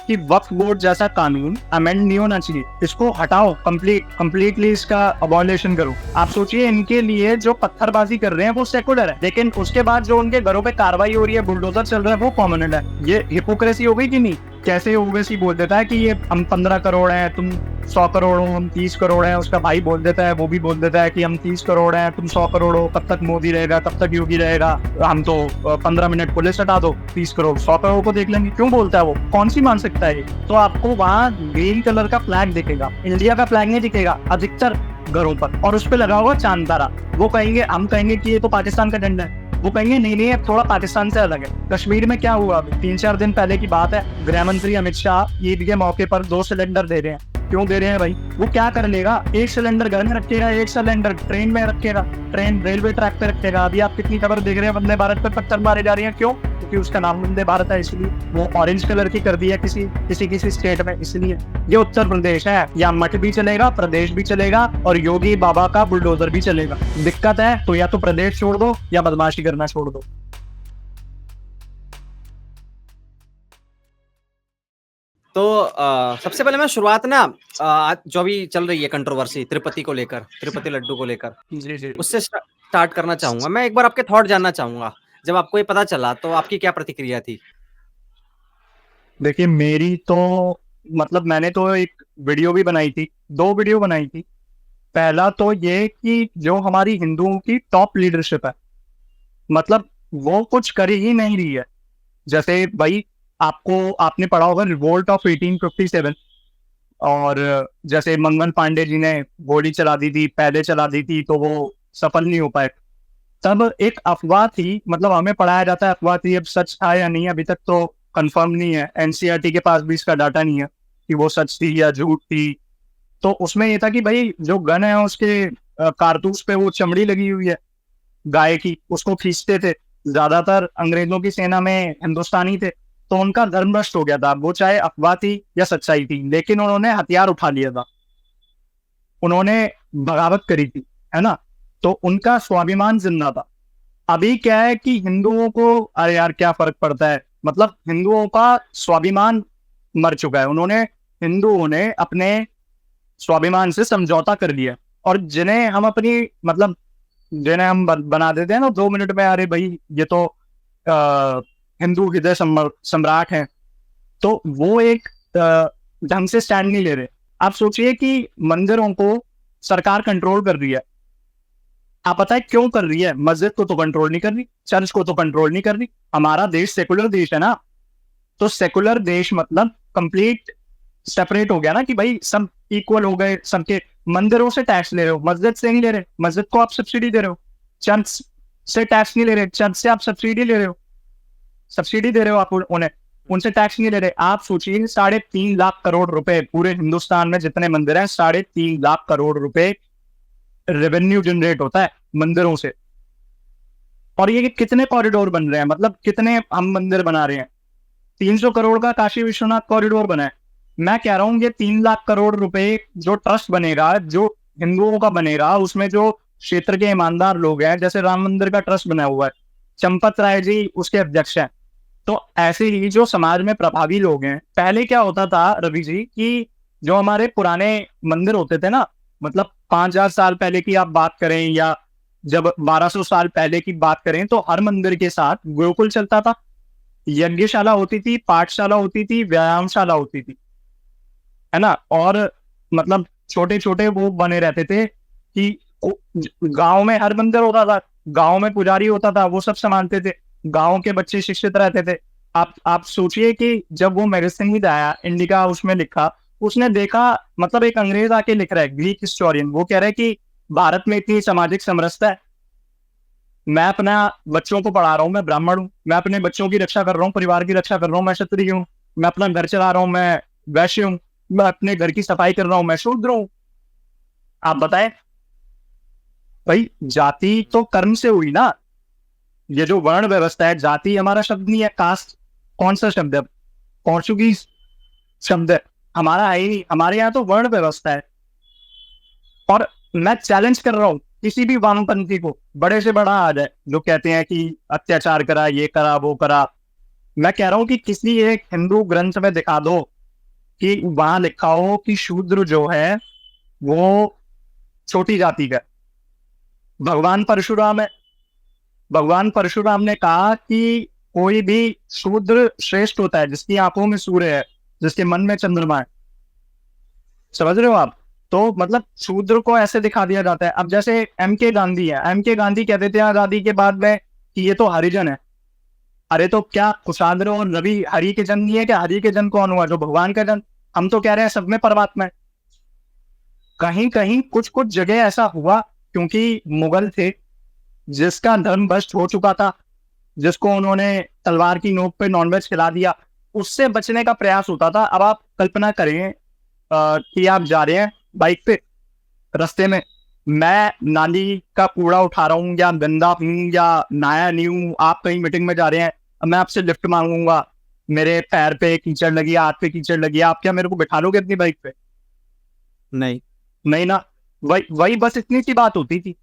कि वक्फ बोर्ड जैसा कानून अमेंड नहीं होना चाहिए, इसको हटाओ, कंप्लीटली इसका अबॉलिशन करो। आप सोचिए, इनके लिए जो पत्थरबाजी कर रहे हैं वो सेकुलर है, लेकिन उसके बाद जो उनके घरों पे कार्रवाई हो रही है, बुलडोजर चल रहा है, वो कॉमन है। ये हिपोक्रेसी हो गई कि नहीं? कैसे ओवैसी बोल देता है कि ये हम 15 करोड़ हैं, तुम 100 करोड़ हो, हम 30 करोड़ हैं। उसका भाई बोल देता है, वो भी बोल देता है कि हम 30 करोड़ हैं, तुम 100 करोड़ हो। कब तक मोदी रहेगा, कब तक योगी रहेगा, हम तो 15 मिनट पुलिस हटा दो, 30 करोड़ 100 करोड़ को देख लेंगे। क्यों बोलता है वो? कौन सी मानसिकता है ये? तो आपको वहाँ ग्रीन कलर का फ्लैग दिखेगा, इंडिया का फ्लैग नहीं दिखेगा अधिकतर घरों पर, और उस पर लगा हुआ चांद तारा। वो कहेंगे, हम कहेंगे कि ये तो पाकिस्तान का झंडा है, वो कहेंगे नहीं नहीं, अब थोड़ा पाकिस्तान से अलग है। कश्मीर में क्या हुआ? 3-4 दिन पहले की बात है, गृह मंत्री अमित शाह ईद के मौके पर 2 सिलेंडर दे रहे हैं। क्यों दे रहे हैं भाई? वो क्या कर लेगा? 1 सिलेंडर घर में रखेगा, 1 सिलेंडर ट्रेन में रखेगा, ट्रेन रेलवे ट्रैक पे रखेगा। अभी आप कितनी खबर देख रहे हैं, वंदे भारत पर पत्थर मारे जा रही है। क्यों? क्योंकि उसका नाम वंदे भारत है, इसलिए वो ऑरेंज कलर की कर दी है किसी स्टेट में, इसलिए। ये उत्तर प्रदेश है, यहाँ मठ भी चलेगा, प्रदेश भी चलेगा, और योगी बाबा का बुलडोजर भी चलेगा। दिक्कत है तो या तो प्रदेश छोड़ दो या बदमाशी करना छोड़ दो। तो सबसे पहले मैं शुरुआत ना जो भी चल रही है कंट्रोवर्सी तिरुपति को लेकर, तिरुपति लड्डू को लेकर, जी। उससे स्टार्ट करना चाहूंगा। मैं एक बार आपके थॉट जानना चाहूंगा, जब आपको ये पता चला तो आपकी क्या प्रतिक्रिया थी? देखिए, मेरी तो मतलब मैंने तो एक वीडियो भी बनाई थी, 2 वीडियो बनाई थी। पहला तो ये कि जो हमारी हिंदुओं की टॉप लीडरशिप है, मतलब वो कुछ कर ही नहीं रही है। जैसे भाई, आपने पढ़ा होगा रिवोल्ट ऑफ 1857, और जैसे मंगल पांडे जी ने गोली चला दी थी, पहले चला दी थी, तो वो सफल नहीं हो पाए। तब एक अफवाह थी, मतलब हमें पढ़ाया जाता है अफवाह थी, अब सच था या नहीं अभी तक तो कंफर्म नहीं है। एनसीईआरटी के पास भी इसका डाटा नहीं है कि वो सच थी या झूठ थी। तो उसमें ये था कि भाई जो गन है उसके कारतूस पे वो चमड़ी लगी हुई है गाय की, उसको खींचते थे। ज्यादातर अंग्रेजों की सेना में हिंदुस्तानी थे, तो उनका धर्म भ्रष्ट हो गया था, वो चाहे अफवाह थी या सच्चाई थी, लेकिन उन्होंने हथियार उठा लिया था, उन्होंने बगावत करी थी, है ना? तो उनका स्वाभिमान जिंदा था। अभी क्या है कि हिंदुओं को, अरे यार क्या फर्क पड़ता है, मतलब हिंदुओं का स्वाभिमान मर चुका है। हिंदुओं ने अपने स्वाभिमान से समझौता कर लिया, और जिन्हें हम बना देते हैं ना 2 मिनट में, अरे भाई ये तो हिंदू हृदय सम्राट हैं, तो वो एक ढंग से स्टैंड नहीं ले रहे। आप सोचिए कि मंदिरों को सरकार कंट्रोल कर रही है। आप पता है क्यों कर रही है? मस्जिद को तो कंट्रोल नहीं कर रही, चर्च को तो कंट्रोल नहीं कर रही। हमारा देश सेकुलर देश है ना, तो सेकुलर देश मतलब कंप्लीट सेपरेट हो गया ना, कि भाई सब इक्वल हो गए, सबके। मंदिरों से टैक्स ले रहे हो, मस्जिद से नहीं ले रहे। मस्जिद को आप सब्सिडी दे रहे हो, चर्च से टैक्स नहीं ले रहे, चर्च से आप सब्सिडी ले रहे हो, सब्सिडी दे रहे हो आप उन्हें, उनसे टैक्स नहीं ले रहे। आप सोचिए 3.5 लाख करोड़ रुपए, पूरे हिंदुस्तान में जितने मंदिर हैं 3.5 लाख करोड़ रुपए रेवेन्यू जनरेट होता है मंदिरों से। और ये कितने कॉरिडोर बन रहे हैं, मतलब कितने हम मंदिर बना रहे हैं। 300 करोड़ का काशी विश्वनाथ कॉरिडोर बना है। मैं कह रहा हूँ ये 3 लाख करोड़ रुपए जो ट्रस्ट बनेगा, जो हिंदुओं का बनेगा, उसमें जो क्षेत्र के ईमानदार लोग हैं, जैसे राम मंदिर का ट्रस्ट बना हुआ है, चंपत राय जी उसके अध्यक्ष हैं। तो ऐसे ही जो समाज में प्रभावी लोग हैं, पहले क्या होता था रवि जी, कि जो हमारे पुराने मंदिर होते थे ना, मतलब 5,000 साल पहले की आप बात करें, या जब 1200 साल पहले की बात करें, तो हर मंदिर के साथ गुरुकुल चलता था, यज्ञशाला होती थी, पाठशाला होती थी, व्यायामशाला होती थी, है ना? और मतलब छोटे छोटे वो बने रहते थे कि गांव में हर मंदिर होता था, गांव में पुजारी होता था, वो सब संभालते थे, गांव के बच्चे शिक्षित रहते थे। आप सोचिए कि जब वो मैगजीन आया इंडिका, उसमें लिखा, उसने देखा, मतलब एक अंग्रेज आके लिख रहा है, ग्रीक हिस्टोरियन, वो कह रहा है कि भारत में इतनी सामाजिक समरसता है। मैं अपना बच्चों को पढ़ा रहा हूँ, मैं ब्राह्मण हूँ, मैं अपने बच्चों की रक्षा कर रहा हूँ, परिवार की रक्षा कर रहा हूँ, मैं क्षत्रिय हूँ, मैं अपना घर चला रहा हूँ, मैं वैश्य हूँ, मैं अपने घर की सफाई कर रहा हूँ, मैं शूद्र हूँ। आप बताएं भाई, जाति तो कर्म से हुई ना। ये जो वर्ण व्यवस्था है, जाति हमारा शब्द नहीं है, कास्ट कौन सा शब्द है? पोर्चुगीज शब्द है, हमारा है ही। हमारे यहाँ तो वर्ण व्यवस्था है। और मैं चैलेंज कर रहा हूँ किसी भी वामपंथी को, बड़े से बड़ा आ जाए, जो कहते हैं कि अत्याचार करा, ये करा, वो करा। मैं कह रहा हूँ कि किसी एक हिंदू ग्रंथ में दिखा दो कि वहां लिखा हो कि शूद्र जो है वो छोटी जाति का है। भगवान परशुराम है, भगवान परशुराम ने कहा कि कोई भी शूद्र श्रेष्ठ होता है जिसकी आंखों में सूर्य है, जिसके मन में चंद्रमा है। समझ रहे हो आप? तो मतलब शूद्र को ऐसे दिखा दिया जाता है। अब जैसे एम के गांधी है, एम के गांधी कहते थे आजादी के बाद में कि ये तो हरिजन है। अरे तो क्या कुशाग्र और रवि हरि के जन नहीं है? क्या हरि के जन कौन हुआ? जो भगवान का जन। हम तो कह रहे हैं सब में परमात्मा है। कहीं कहीं कुछ कुछ जगह ऐसा हुआ क्योंकि मुगल थे जिसका धर्म भ्रष्ट हो चुका था, जिसको उन्होंने तलवार की नोक पे नॉनवेज खिला दिया, उससे बचने का प्रयास होता था। अब आप कल्पना करें कि आप जा रहे हैं बाइक पे, रास्ते में मैं नाली का कूड़ा उठा रहा हूँ या गंदा हूँ या नया नहीं हूँ, आप कहीं मीटिंग में जा रहे हैं, अब मैं आपसे लिफ्ट मांगूंगा, मेरे पैर पे कीचड़ लगी, हाथ पे कीचड़ लगी, आप क्या मेरे को बिठा लोगे अपनी बाइक पे? नहीं। नहीं ना। वही वही बस इतनी सी बात होती थी,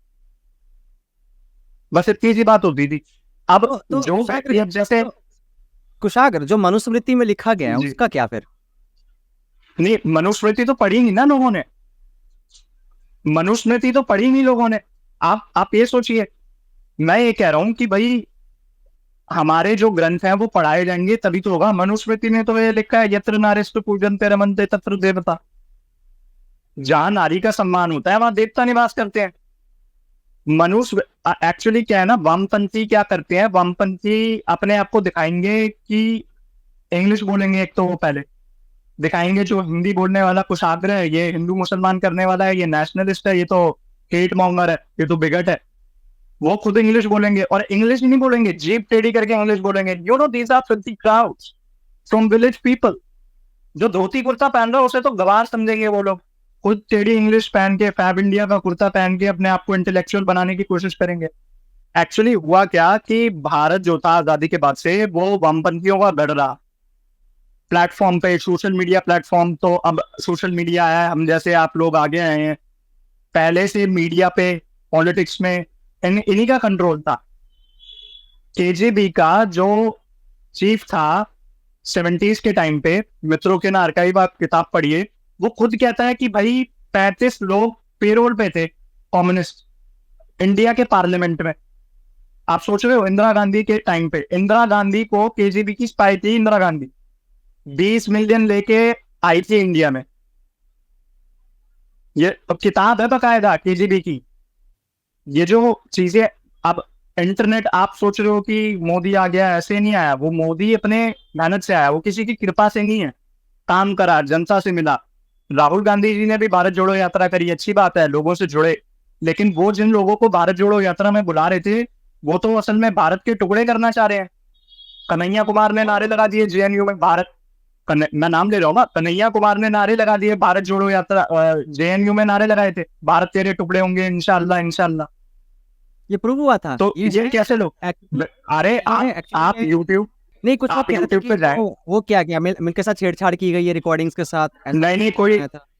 बस इतनी सी बात होती थी। अब तो जो व्यक्ति अब जैसे कुशाग्र जो मनुस्मृति में लिखा गया है जी। उसका क्या फिर? नहीं, मनुस्मृति तो पढ़ी नहीं ना लोगों ने, मनुस्मृति तो पढ़ी नहीं लोगों ने। आप ये सोचिए, मैं ये कह रहा हूं कि भाई हमारे जो ग्रंथ हैं वो पढ़ाए जाएंगे तभी तो होगा। मनुस्मृति ने तो ये लिखा है यत्र नारीस्तु पूजन्ते रमन्ते तत्र देवता। जहां नारी का सम्मान होता है वहां देवता निवास करते हैं। मनुष्य एक्चुअली क्या है ना, वामपंथी क्या करते हैं, वामपंथी अपने आप को दिखाएंगे कि इंग्लिश बोलेंगे। एक तो वो पहले दिखाएंगे जो हिंदी बोलने वाला कुशाग्र है, ये हिंदू मुसलमान करने वाला है, ये नेशनलिस्ट है, ये तो हेट मॉन्गर है, ये तो बिगट है। वो खुद इंग्लिश बोलेंगे और इंग्लिश नहीं बोलेंगे, जीप टेढ़ी करके इंग्लिश बोलेंगे। You know these are filthy crowds from village people. जो धोती कुर्ता पहन रहा है उसे तो गवार समझेंगे वो लोग, खुद टेढ़ी इंग्लिश पहन के फैब इंडिया का कुर्ता पहन के अपने आप को इंटेलेक्चुअल बनाने की कोशिश करेंगे। एक्चुअली हुआ क्या कि भारत जो था आजादी के बाद से वो वामपंथियों का गढ़ रहा। प्लेटफॉर्म पे, सोशल मीडिया प्लेटफॉर्म, तो अब सोशल मीडिया है, हम जैसे आप लोग आगे आए हैं। पहले से मीडिया पे, पॉलिटिक्स में इन्हीं का कंट्रोल था। केजीबी का जो चीफ था 70s के टाइम पे, मित्रों के ना आर्काइव आप किताब पढ़िए, वो खुद कहता है कि भाई 35 लोग पेरोल पे थे कम्युनिस्ट इंडिया के पार्लियामेंट में। आप सोच रहे हो इंदिरा गांधी के टाइम पे, इंदिरा गांधी को केजीबी की स्पाई थी इंदिरा गांधी, 20 मिलियन लेके आई थी इंडिया में। ये किताब है बकायदा केजीबी की। ये जो चीजें, अब इंटरनेट, आप सोच रहे हो कि मोदी आ गया, ऐसे नहीं आया। वो मोदी अपने मेहनत से आया, वो किसी की कृपा से नहीं है। काम करा, जनता से मिला। राहुल गांधी जी ने भी भारत जोड़ो यात्रा करी, अच्छी बात है, लोगों से जुड़े। लेकिन वो जिन लोगों को भारत जोड़ो यात्रा में बुला रहे थे वो तो असल में भारत के टुकड़े करना चाह रहे हैं। कन्हैया कुमार ने नारे लगा दिए जेएनयू में, भारत, मैं नाम ले रहा हूँ ना, कन्हैया कुमार ने नारे लगा दिए भारत जोड़ो यात्रा, जेएनयू में नारे लगाए थे, भारत तेरे टुकड़े होंगे इंशाल्लाह इंशाल्लाह। ये प्रूव हुआ था? तो ये कैसे लोग, अरे आप यूट्यूब, नहीं, कुछ आप लोग कहते YouTube पे जाएं। वो क्या क्या मिलके साथ छेड़छाड़ की गई है रिकॉर्डिंग्स के साथ, नहीं कोई,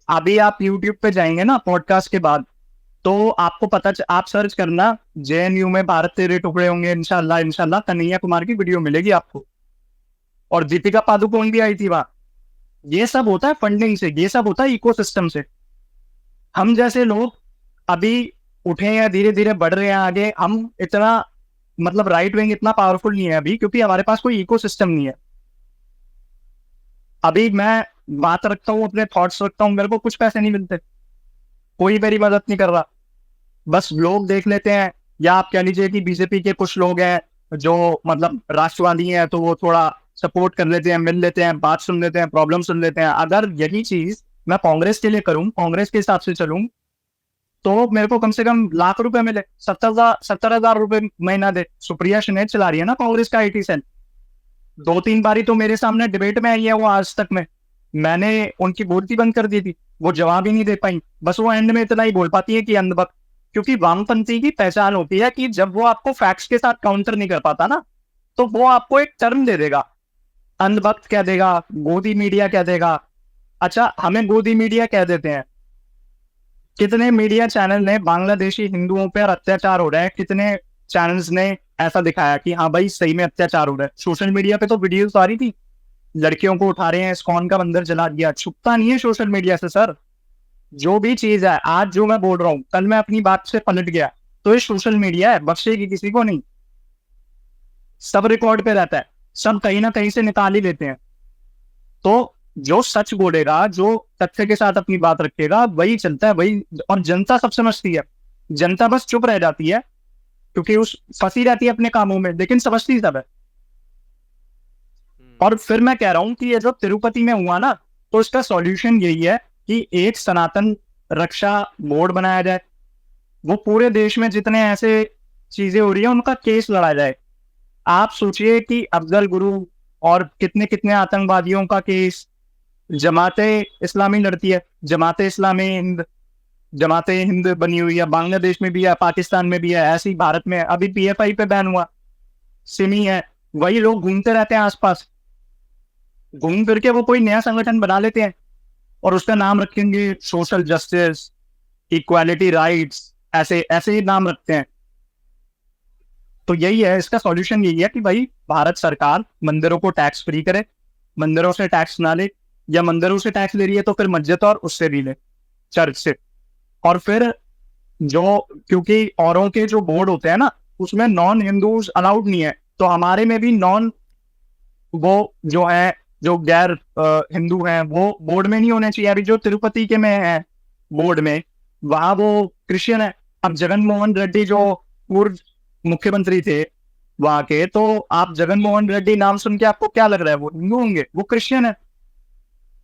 अभी आप YouTube पे जाएंगे ना पॉडकास्ट के बाद, तो आपको पता आप सर्च करना जेएनयू में भारत तेरे टुकड़े होंगे इंशाल्लाह इंशाल्लाह, कन्हैया कुमार की वीडियो मिलेगी आपको। और दीपिका पादुकोण भी आई थी वहां। ये सब होता है फंडिंग से, ये सब होता है इकोसिस्टम से। हम जैसे लोग अभी उठे हैं, धीरे धीरे बढ़ रहे हैं आगे। हम इतना, मतलब राइट विंग इतना पावरफुल नहीं है अभी, क्योंकि हमारे पास कोई इकोसिस्टम नहीं है। अभी मैं बात रखता हूँ, अपने थॉट्स रखता हूँ, मेरे को कुछ पैसे नहीं मिलते, कोई मेरी मदद नहीं कर रहा। बस लोग देख लेते हैं, या आप कह लीजिए कि बीजेपी के कुछ लोग हैं जो मतलब राष्ट्रवादी हैं, तो वो थोड़ा सपोर्ट कर लेते हैं, मिल लेते हैं, बात सुन लेते हैं, प्रॉब्लम सुन लेते हैं। अगर यही चीज मैं कांग्रेस के लिए करूं, कांग्रेस के हिसाब से चलूं, तो मेरे को कम से कम लाख रुपए मिले, 70,000 रुपए महीना दे। सुप्रिया सुने चला रही है ना कांग्रेस का आईटी सेल, 2-3 बारी तो मेरे सामने डिबेट में आई है वो, आज तक में मैंने उनकी बोलती बंद कर दी थी, वो जवाब ही नहीं दे पाई। बस वो एंड में इतना ही बोल पाती है कि अंधभक्त। क्योंकि वामपंथी की पहचान होती है कि जब वो आपको फैक्ट्स के साथ काउंटर नहीं कर पाता ना, तो वो आपको एक टर्म दे देगा, अंधभक्त कह देगा, गोदी मीडिया कह देगा। अच्छा, हमें गोदी मीडिया कह देते हैं। कितने मीडिया चैनल ने बांग्लादेशी हिंदुओं पर अत्याचार हो रहा है, कितने चैनल्स ने ऐसा दिखाया कि हाँ भाई सही में अत्याचार हो रहा है। सोशल मीडिया पे तो वीडियोस आ रही थी लड़कियों को उठा रहे हैं, इस्कॉन का मंदिर जला दिया, छुपता नहीं है सोशल मीडिया से सर। जो भी चीज है, आज जो मैं बोल रहा हूँ, कल मैं अपनी बात से पलट गया, तो ये सोशल मीडिया है, बख्शेगी किसी को नहीं। सब रिकॉर्ड पे रहता है, सब कहीं ना कहीं से निकाल ही लेते हैं। तो जो सच बोलेगा, जो तथ्य के साथ अपनी बात रखेगा, वही चलता है, वही। और जनता सब समझती है, जनता बस चुप रह जाती है, क्योंकि उस फंसी रहती है अपने कामों में, लेकिन समझती सब है। और फिर मैं कह रहा हूं कि ये जो तिरुपति में हुआ ना, तो इसका सॉल्यूशन यही है कि एक सनातन रक्षा बोर्ड बनाया जाए, वो पूरे देश में जितने ऐसे चीजें हो रही है उनका केस लड़ा जाए। आप सोचिए कि अफजल गुरु और कितने कितने आतंकवादियों का केस जमाते इस्लामी लड़ती है। जमाते हिंद बनी हुई है, बांग्लादेश में भी है, पाकिस्तान में भी है, ऐसे ही भारत में है। अभी पीएफआई पे बैन हुआ, सिमी है, वही लोग घूमते रहते हैं आसपास, घूम फिर के वो कोई नया संगठन बना लेते हैं और उसका नाम रखेंगे सोशल जस्टिस, इक्वालिटी, राइट्स, ऐसे ऐसे ही नाम रखते हैं। तो यही है, इसका सॉल्यूशन यही है कि भाई भारत सरकार मंदिरों को टैक्स फ्री करे, मंदिरों से टैक्स ना ले, या मंदिरों से टैक्स ले रही है तो फिर मस्जिद और उससे भी ले, चर्च से। और फिर जो, क्योंकि औरों के जो बोर्ड होते हैं ना, उसमें नॉन हिंदूज अलाउड नहीं है, तो हमारे में भी नॉन, वो जो है, जो गैर हिंदू हैं, वो बोर्ड में नहीं होने चाहिए। अभी जो तिरुपति के में है बोर्ड में, वहां वो क्रिश्चियन है। अब जगन मोहन रेड्डी जो पूर्व मुख्यमंत्री थे वहां के, तो आप जगन मोहन रेड्डी नाम सुन के आपको क्या लग रहा है वो हिंदू होंगे? वो क्रिश्चियन है।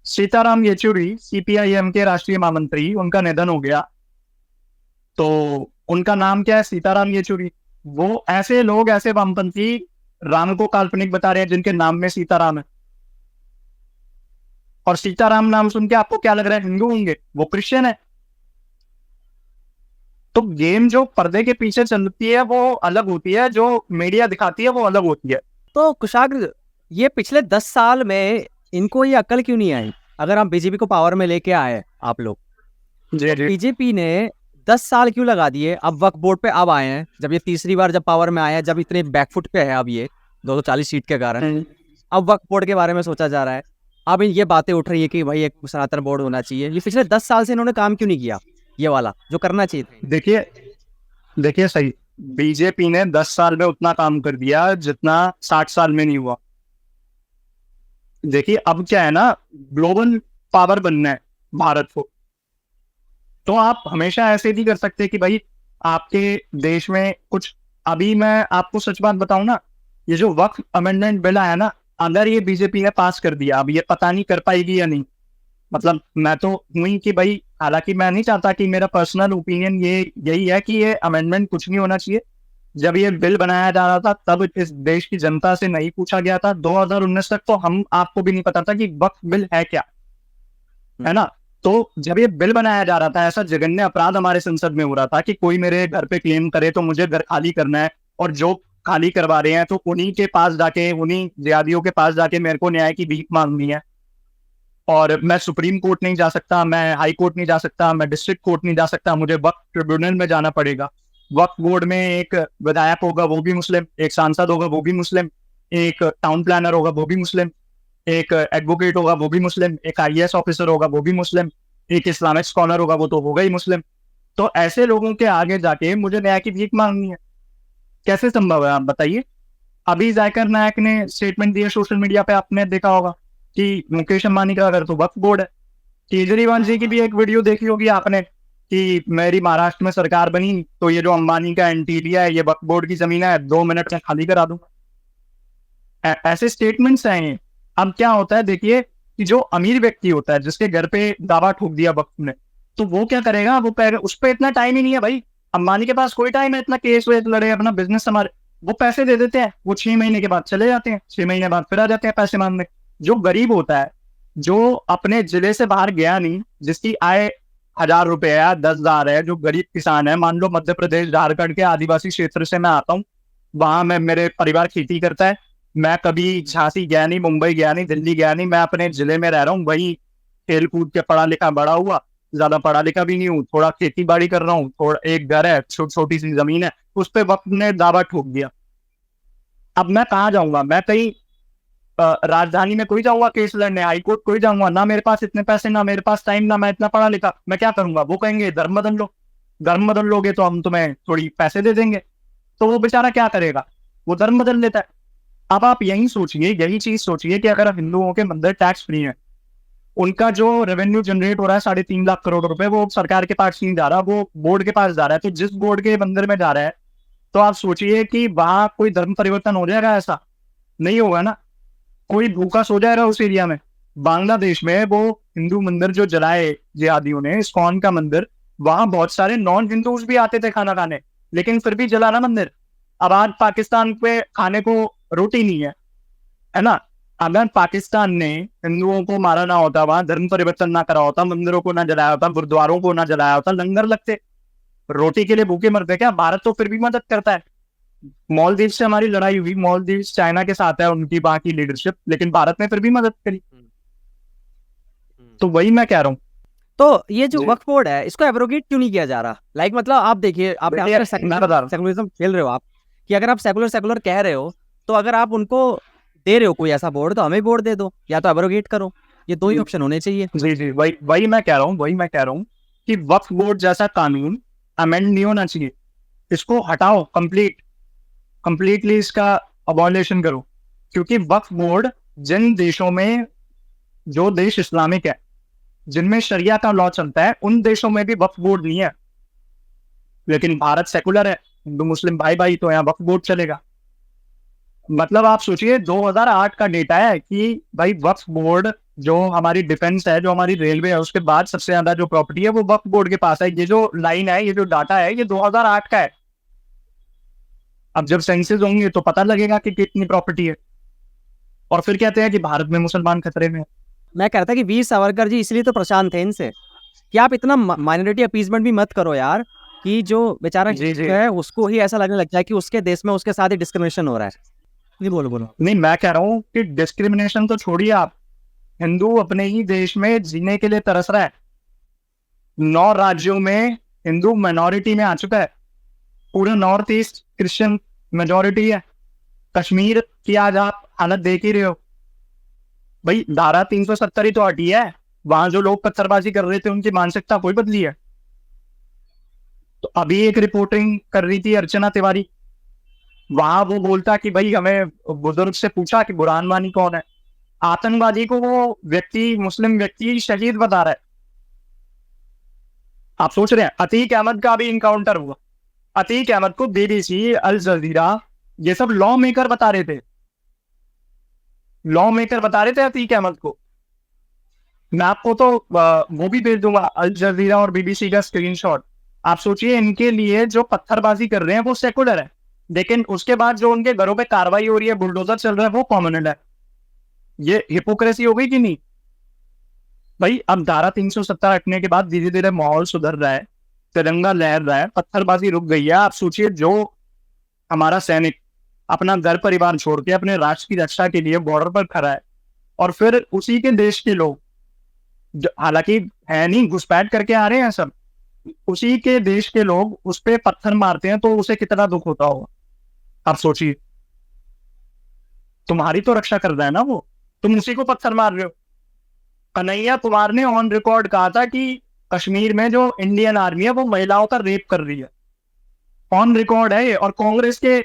सीताराम येचुरी सीपीआईएम के राष्ट्रीय महामंत्री, उनका निधन हो गया, तो उनका नाम क्या है? सीताराम येचुरी। वो ऐसे लोग, ऐसे वामपंथी राम को काल्पनिक बता रहे हैं जिनके नाम में सीताराम है। और सीताराम नाम सुन के आपको क्या लग रहा है हिंदू होंगे? वो क्रिश्चियन है। तो गेम जो पर्दे के पीछे चलती है वो अलग होती है, जो मीडिया दिखाती है वो अलग होती है। तो कुशाग्र, ये पिछले 10 साल में इनको ये अकल क्यों नहीं आई? अगर हम बीजेपी को पावर में लेके आए आप लोग, जी जी। बीजेपी ने 10 साल क्यों लगा दिए? अब वक्फ बोर्ड पे अब आए हैं, जब ये तीसरी बार जब पावर में आए हैं, जब इतने बैकफुट पे है अब ये 240 सीट के कारण, अब वक्फ बोर्ड के बारे में सोचा जा रहा है। अब ये बातें उठ रही है कि भाई एक सनातन बोर्ड होना चाहिए। ये पिछले 10 साल से इन्होंने काम क्यों नहीं किया, ये वाला जो करना चाहिए था? देखिए सही, बीजेपी ने 10 साल में उतना काम कर दिया जितना 60 साल में नहीं हुआ। देखिए अब क्या है ना, ग्लोबल पावर बनना है भारत को, तो आप हमेशा ऐसे नहीं कर सकते कि भाई आपके देश में कुछ। अभी मैं आपको सच बात बताऊं ना, ये जो वक्फ अमेंडमेंट बिल आया ना, अगर ये बीजेपी ने पास कर दिया, अब ये पता नहीं कर पाएगी या नहीं। मतलब मैं तो हुई कि भाई, हालांकि मैं नहीं चाहता कि, मेरा पर्सनल ओपिनियन ये यही है कि ये अमेंडमेंट कुछ नहीं होना चाहिए। जब ये बिल बनाया जा रहा था तब इस देश की जनता से नहीं पूछा गया था। 2019 तक तो हम आपको भी नहीं पता था कि वक्फ बिल है क्या, है ना। तो जब ये बिल बनाया जा रहा था, ऐसा जघन्य अपराध हमारे संसद में हो रहा था कि कोई मेरे घर पे क्लेम करे तो मुझे घर खाली करना है, और जो खाली करवा रहे हैं तो उन्हीं के पास जाके, उन्हीं जिहादियों के पास जाके मेरे को न्याय की भीख मांगनी है। और मैं सुप्रीम कोर्ट नहीं जा सकता, मैं हाई कोर्ट नहीं जा सकता, मैं डिस्ट्रिक्ट कोर्ट नहीं जा सकता, मुझे वक्फ ट्रिब्यूनल में जाना पड़ेगा। वक्फ बोर्ड में एक विधायक होगा वो भी मुस्लिम, एक सांसद होगा वो भी मुस्लिम, एक टाउन प्लानर होगा वो भी मुस्लिम, एक एडवोकेट होगा वो भी मुस्लिम, एक आईएएस ऑफिसर होगा वो भी मुस्लिम, एक इस्लामिक स्कॉलर होगा वो तो होगा ही मुस्लिम। तो ऐसे लोगों के आगे जाके मुझे न्याय की भीख मांगनी है, कैसे संभव है आप बताइए। अभी जाकिर नायक ने स्टेटमेंट दिया सोशल मीडिया पे, आपने देखा होगा कि मुकेश अंबानी का अगर तो वक्फ बोर्ड है। केजरीवाल जी की भी एक वीडियो देखी होगी आपने कि मेरी महाराष्ट्र में सरकार बनी तो ये जो अंबानी का एंटीरिया है, ये वक्फ बोर्ड की जमीन है, 2 मिनट में खाली करा दूंगा। ऐसे स्टेटमेंट्स हैं ये। अब क्या होता है देखिए, कि जो अमीर व्यक्ति होता है जिसके घर पे दावा ठोक दिया वक्त ने, तो वो क्या करेगा, वो उस पर इतना टाइम ही नहीं है भाई। अंबानी के पास कोई टाइम है इतना केस वेस लड़े, अपना बिजनेस संभाले। वो पैसे दे देते हैं, वो 6 महीने के बाद चले जाते हैं, 6 महीने बाद फिर आ जाते हैं पैसे मांगने। जो गरीब होता है, जो अपने जिले से बाहर गया नहीं, जिसकी आय 1000 रुपए है, 10,000 है, जो गरीब किसान है, मान लो मध्य प्रदेश झारखंड के आदिवासी क्षेत्र से मैं आता हूँ, वहां मैं, मेरे परिवार खेती करता है, मैं कभी झांसी गया नहीं, मुंबई गया नहीं, दिल्ली गया नहीं, मैं अपने जिले में रह रहा हूँ, वही खेल कूद के पढ़ा लिखा बड़ा हुआ, ज्यादा पढ़ा लिखा भी नहीं हूँ, थोड़ा खेती बाड़ी कर रहा हूँ, थोड़ा एक घर है, छोटी सी जमीन है, उस पर वक्त ने दावा ठोक दिया। अब मैं कहाँ जाऊंगा? मैं कहीं राजधानी में कोई जाऊंगा केस लड़ने, हाईकोर्ट कोई जाऊंगा, ना मेरे पास इतने पैसे, ना मेरे पास टाइम, ना मैं इतना पढ़ा लिखा, मैं क्या करूंगा? वो कहेंगे धर्म बदल लो, धर्म बदल लोगे तो हम तुम्हें थोड़ी पैसे दे देंगे। तो वो बेचारा क्या करेगा? वो धर्म बदल लेता है। अब आप यही सोचिए, यही चीज सोचिए कि अगर हिंदुओं के मंदिर टैक्स फ्री है, उनका जो रेवेन्यू जनरेट हो रहा है 3.5 लाख करोड़ रुपए, वो सरकार के पास नहीं जा रहा, वो बोर्ड के पास जा रहा है। तो जिस बोर्ड के मंदिर में जा रहा है, तो आप सोचिए कि वहां कोई धर्म परिवर्तन हो जाएगा? ऐसा नहीं होगा ना। कोई भूखा सो जाएगा उस एरिया में। बांग्लादेश में वो हिंदू मंदिर जो जलाए जिहादियों ने, इस्कॉन का मंदिर, वहां बहुत सारे नॉन हिंदूज भी आते थे खाना खाने, लेकिन फिर भी जला ना मंदिर। अब आज पाकिस्तान पे खाने को रोटी नहीं है ना? अगर पाकिस्तान ने हिंदुओं को मारा ना होता, वहां धर्म परिवर्तन ना करा होता, मंदिरों को ना जलाया होता, गुरुद्वारों को ना जलाया होता, लंगर लगते, रोटी के लिए भूखे मरते क्या? भारत तो फिर भी मदद करता है। मालदीव से हमारी लड़ाई हुई, मालदीव चाइना के साथ है, उनकी वहां की लीडरशिप, लेकिन भारत ने फिर भी मदद करी। तो वही मैं कह रहा हूँ। तो ये जो जी। वक्फ बोर्ड है, इसको एब्रोगेट क्यों नहीं किया जा रहा? लाइक मतलब आप देखिए, आप मैं बता रहा हूँ। सेकुलरिज्म खेल रहे हो आप, कि अगर आप सेकुलर कह रहे हो, तो अगर आप उनको दे रहे हो कोई ऐसा बोर्ड, तो हमें बोर्ड दे दो, या तो एब्रोगेट करो। ये दो ही ऑप्शन होने चाहिए। जी जी, वही मैं कह रहा हूँ कि वक्फ बोर्ड जैसा कानून अमेंड नहीं होना चाहिए। इसको हटाओ, कंप्लीटली इसका अबॉलिशन करो। क्योंकि वक्फ बोर्ड जिन देशों में, जो देश इस्लामिक है, जिनमें शरिया का लॉ चलता है, उन देशों में भी वक्फ बोर्ड नहीं है। लेकिन भारत सेकुलर है, हिंदू मुस्लिम भाई भाई, तो यहाँ वक्फ बोर्ड चलेगा। मतलब आप सोचिए 2008 का डेटा है कि भाई वक्फ बोर्ड, जो हमारी डिफेंस है, जो हमारी रेलवे है, उसके बाद सबसे ज्यादा जो प्रॉपर्टी है वो वक्फ बोर्ड के पास है। ये जो लाइन है, ये जो डाटा है, ये 2008 का है। अब जब सेंसस होंगे तो पता लगेगा कि कितनी प्रॉपर्टी है। और फिर कहते हैं कि भारत में मुसलमान खतरे में है। मैं कह रहा था कि वीर सावरकर जी इसलिए तो परेशान थे इनसे, कि आप इतना माइनॉरिटी अपीजमेंट भी मत करो यार, कि जो बेचारा जी, जी। है उसको ही ऐसा लगने लग जाए कि उसके देश में उसके साथ ही डिस्क्रिमिनेशन हो रहा है। नहीं, बोलो। नहीं, मैं कह रहा हूँ कि डिस्क्रिमिनेशन तो छोड़िए आप, हिंदू अपने ही देश में जीने के लिए तरस रहा है। 9 राज्यों में हिंदू माइनॉरिटी में आ चुका है। पूरे नॉर्थ ईस्ट क्रिश्चियन मेजोरिटी है। कश्मीर की आज आप हालत देख ही रहे हो भाई। धारा 370 ही तो हटी है। वहां जो लोग पत्थरबाजी कर रहे थे, उनकी मानसिकता कोई बदली है? तो अभी एक रिपोर्टिंग कर रही थी अर्चना तिवारी, वहां वो बोलता कि भाई हमें बुजुर्ग से पूछा कि बुरहान वानी कौन है, आतंकवादी को वो व्यक्ति, मुस्लिम व्यक्ति शहीद बता रहा है। आप सोच रहे हैं, अतीक अहमद का भी इनकाउंटर हुआ। अतीक अहमद को BBC, अल जजीरा, ये सब लॉ मेकर बता रहे थे। लॉ मेकर बता रहे थे अतीक अहमद को। मैं आपको तो वो भी भेज दूंगा, अल जजीरा और BBC का स्क्रीनशॉट। आप सोचिए, इनके लिए जो पत्थरबाजी कर रहे हैं वो सेकुलर है, लेकिन उसके बाद जो उनके घरों पे कार्रवाई हो रही है, बुलडोजर चल रहा है, वो कॉम्युनल है। ये हिपोक्रेसी हो गई कि नहीं भाई? अब धारा 370 हटने के बाद धीरे धीरे माहौल सुधर रहा है, तिरंगा लहर रहा है, पत्थरबाजी रुक गई है। आप सोचिए, जो हमारा सैनिक अपना घर परिवार छोड़ के अपने राष्ट्र की रक्षा के लिए बॉर्डर पर खड़ा है, और फिर उसी के देश के लोग, हालांकि है नहीं, घुसपैठ करके आ रहे हैं सब, उसी के देश के लोग उस पर पत्थर मारते हैं, तो उसे कितना दुख होता होगा? आप सोचिए। तुम्हारी तो रक्षा कर रहा है ना वो, तुम उसी को पत्थर मार रहे हो। कन्हैया कुमार ने ऑन रिकॉर्ड कहा था कि कश्मीर में जो इंडियन आर्मी है वो महिलाओं का रेप कर रही है। ऑन रिकॉर्ड है ये। और कांग्रेस के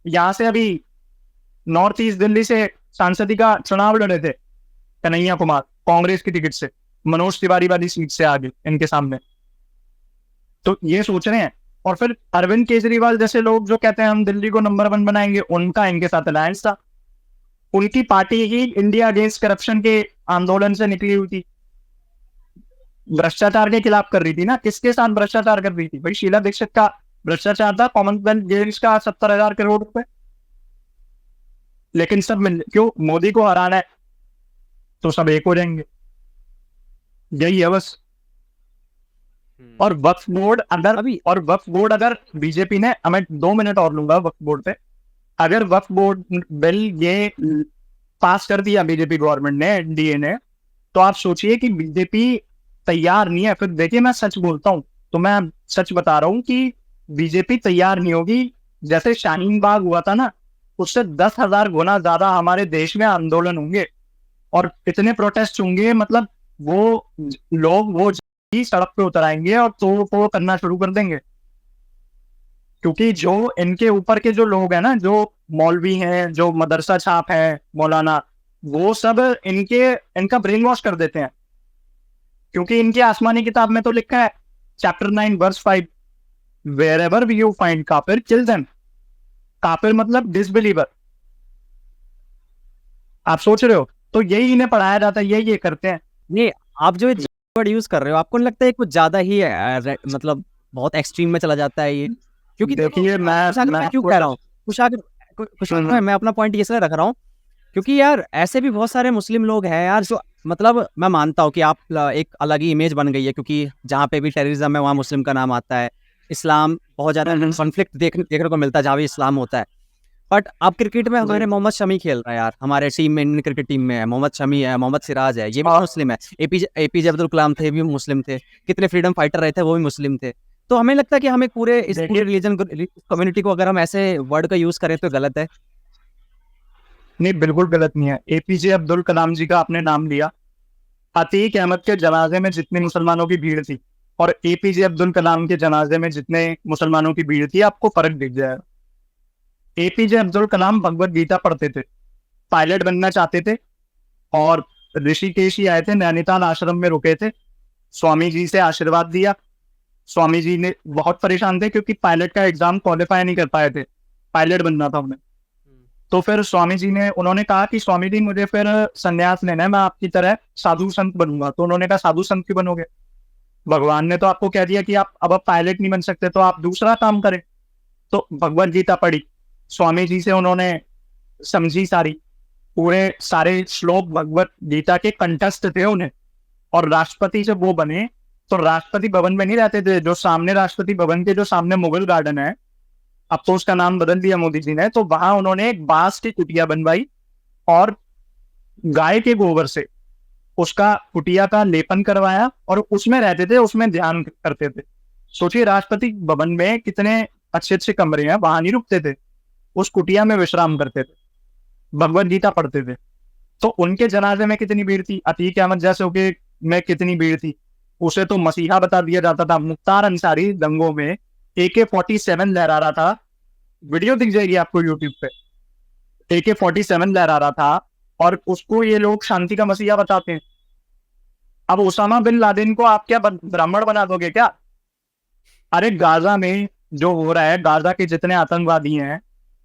यहां से अभी नॉर्थ ईस्ट दिल्ली से सांसदी का चुनाव लड़े थे कन्हैया कुमार, कांग्रेस की टिकट से, मनोज तिवारी वाली सीट से आगे इनके सामने। तो ये सोच रहे हैं। और फिर अरविंद केजरीवाल जैसे लोग जो कहते हैं हम दिल्ली को नंबर 1 बनाएंगे, उनका इनके साथ अलायंस था। उनकी पार्टी ही इंडिया अगेंस्ट करप्शन के आंदोलन से निकली हुई थी, भ्रष्टाचार के खिलाफ कर रही थी ना। किसके साथ भ्रष्टाचार कर रही थी भाई? शीला दीक्षित का भ्रष्टाचार था, कॉमनवेल्थ गेम्स का 70,000 करोड़ रुपए। लेकिन सब मिल, क्यों? मोदी को हराना है तो सब एक हो जाएंगे, यही है बस। और वक्फ बोर्ड अगर बीजेपी ने, मैं 2 मिनट और लूंगा वक्फ बोर्ड पे, अगर वक्फ बोर्ड बिल ये पास कर दिया बीजेपी गवर्नमेंट ने, एनडीए ने, तो आप सोचिए कि बीजेपी तैयार नहीं है। फिर देखिए, मैं सच बोलता हूं तो मैं सच बता रहा हूं कि बीजेपी तैयार नहीं होगी। जैसे शाहीन बाग हुआ था ना, उससे 10,000 गुना ज्यादा हमारे देश में आंदोलन होंगे और इतने प्रोटेस्ट होंगे, मतलब वो लोग वो ही सड़क पे उतर आएंगे और तोड़ फोड़ करना शुरू कर देंगे। क्योंकि जो इनके ऊपर के जो लोग हैं ना, जो मौलवी हैं, जो मदरसा छाप है, मौलाना, वो सब इनका ब्रेन वॉश कर देते हैं। क्योंकि इनकी आसमानी किताब में तो लिखा है, chapter 9 verse 5, where you find काफिर किल देम। काफिर मतलब डिसबिलीवर। आप सोच रहे हो, तो यही इन्हें पढ़ाया जाता है, यही ये करते हैं। नहीं, आप जो वर्ड यूज कर रहे हो, आपको नहीं लगता है कुछ ज्यादा ही मतलब बहुत एक्सट्रीम में चला जाता है ये? क्योंकि देखिए, मैं क्यों कह रहा हूँ, कुशागर मैं अपना पॉइंट इसलिए रख रहा हूँ क्योंकि यार ऐसे भी बहुत सारे मुस्लिम लोग हैं यार, जो मतलब मैं मानता हूँ कि आप एक अलग ही इमेज बन गई है, क्योंकि जहाँ पे भी टेररिज्म है वहाँ मुस्लिम का नाम आता है। इस्लाम बहुत ज्यादा कॉन्फ्लिक्ट देखने को मिलता है जहाँ भी इस्लाम होता है। बट अब क्रिकेट में हमारे मोहम्मद शमी खेल रहा है यार, हमारे टीम में, इंडियन क्रिकेट टीम में है मोहम्मद शमी है, मोहम्मद सिराज है, ये भी मुस्लिम है। एपीजे अब्दुल कलाम थे, भी मुस्लिम थे। कितने फ्रीडम फाइटर रहे थे, वो भी मुस्लिम थे। तो हमें लगता है कि हमें पूरे इस पूरे रिलीजन कम्युनिटी को अगर हम ऐसे वर्ड का यूज करें तो गलत है। नहीं, बिल्कुल गलत नहीं है। एपीजे अब्दुल कलाम जी का आपने नाम लिया, अतीक अहमद के जनाजे में जितनी मुसलमानों की भीड़ थी और एपीजे अब्दुल कलाम के जनाजे में जितने मुसलमानों की भीड़ थी, आपको फर्क दिख जाएगा। एपीजे अब्दुल कलाम भगवत गीता पढ़ते थे, पायलट बनना चाहते थे, और ऋषिकेश ही आए थे, नैनीताल आश्रम में रुके थे, स्वामी जी से आशीर्वाद दिया। स्वामी जी ने बहुत परेशान थे क्योंकि पायलट का एग्जाम क्वालिफाई नहीं कर पाए थे, पायलट बनना था उन्हें। तो फिर स्वामी जी ने, उन्होंने कहा कि स्वामी जी मुझे फिर संन्यास लेना है, मैं आपकी तरह साधु संत बनूंगा। तो उन्होंने कहा साधु संत क्यों बनोगे, भगवान ने तो आपको कह दिया कि आप अब पायलट नहीं बन सकते, तो आप दूसरा काम करें। तो भगवत गीता पढ़ी, स्वामी जी से उन्होंने समझी सारी, पूरे सारे श्लोक भगवत गीता के कंठस्थ थे उन्हें। और राष्ट्रपति जब वो बने तो राष्ट्रपति भवन में नहीं रहते थे, जो सामने राष्ट्रपति भवन के जो सामने मुगल गार्डन है, अब तो उसका नाम बदल दिया मोदी जी ने, तो वहां उन्होंने एक बांस की कुटिया बनवाई और गाय के गोबर से उसका कुटिया का लेपन करवाया और उसमें रहते थे, उसमें ध्यान करते थे। सोचिए, राष्ट्रपति भवन में कितने अच्छे अच्छे कमरे हैं, वहां नहीं रुकते थे, उस कुटिया में विश्राम करते थे, भगवत गीता पढ़ते थे। तो उनके जनाजे में कितनी भीड़ थी, अतीक अहमद जैसे के में कितनी भीड़ थी, उसे तो मसीहा बता दिया जाता था। मुख्तार अंसारी दंगों में AK-47 लहरा रहा था, वीडियो दिख जाएगी आपको यूट्यूब पे, AK-47 लहरा रहा था और उसको ये लोग शांति का मसीहा बताते हैं। अब उसामा बिन लादेन को आप क्या ब्राह्मण बना दोगे क्या? अरे गाजा में जो हो रहा है, गाजा के जितने आतंकवादी हैं,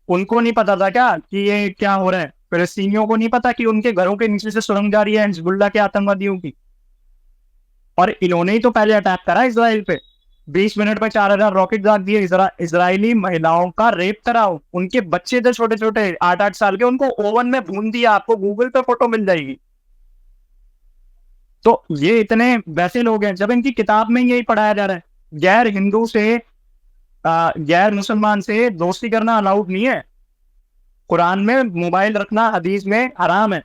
उनको नहीं पता था क्या कि ये क्या हो रहा है? फिलिस्तीनियों को नहीं पता कि उनके घरों के नीचे से सुरंग जा रही है हिजबुल्लाह के आतंकवादियों की? और इन्होंने ही तो पहले अटैक करा इजराइल पे, 20 मिनट में 4,000 रॉकेट दाग दिए, इजरायली महिलाओं का रेप करा, उनके बच्चे थे छोटे छोटे 8-8 साल के, उनको ओवन में भून दिया। आपको गूगल पे फोटो मिल जाएगी। तो ये इतने वैसे लोग हैं, जब इनकी किताब में यही पढ़ाया जा रहा है, गैर हिंदू से गैर मुसलमान से दोस्ती करना अलाउड नहीं है। कुरान में मोबाइल रखना हदीस में हराम है,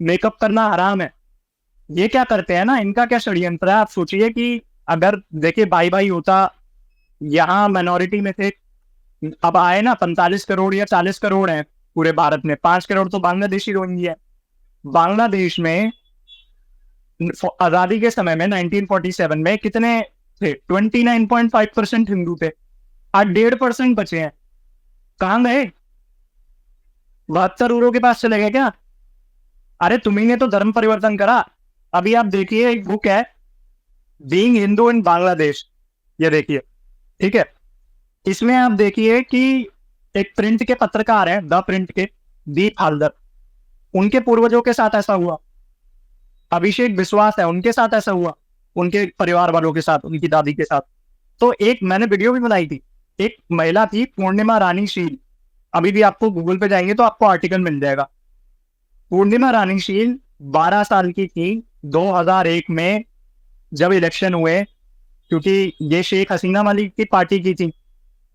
मेकअप करना हराम है। ये क्या करते हैं ना, इनका क्या षड्यंत्र है? आप सोचिए कि अगर देखिए भाई भाई होता, यहाँ माइनॉरिटी में थे, अब आए ना 45 करोड़ या 40 करोड़ हैं पूरे भारत में, 5 करोड़ तो बांग्लादेशी रोहिंग्या है। बांग्लादेश में आजादी के समय में 1947 में कितने थे? 29.5% हिंदू थे, आज 1.5% बचे हैं। कहां गए? 72 के पास चले गए क्या? अरे तुम्ही ने तो धर्म परिवर्तन करा। अभी आप देखिए, एक बुक है बीइंग हिंदू इन बांग्लादेश, ये देखिए, ठीक है। इसमें आप देखिए कि एक प्रिंट के पत्रकार हैं, द प्रिंट के दीप हालदर, उनके पूर्वजों के साथ ऐसा हुआ। अभिषेक विश्वास है, उनके साथ ऐसा हुआ, उनके परिवार वालों के साथ, उनकी दादी के साथ। तो एक मैंने वीडियो भी बनाई थी, एक महिला थी पूर्णिमा रानी शील, अभी भी आपको गूगल पे जाएंगे तो आपको आर्टिकल मिल जाएगा। पूर्णिमा रानी शील 12 साल की थी 2001 में जब इलेक्शन हुए, क्योंकि ये शेख हसीना वाली की पार्टी की थी,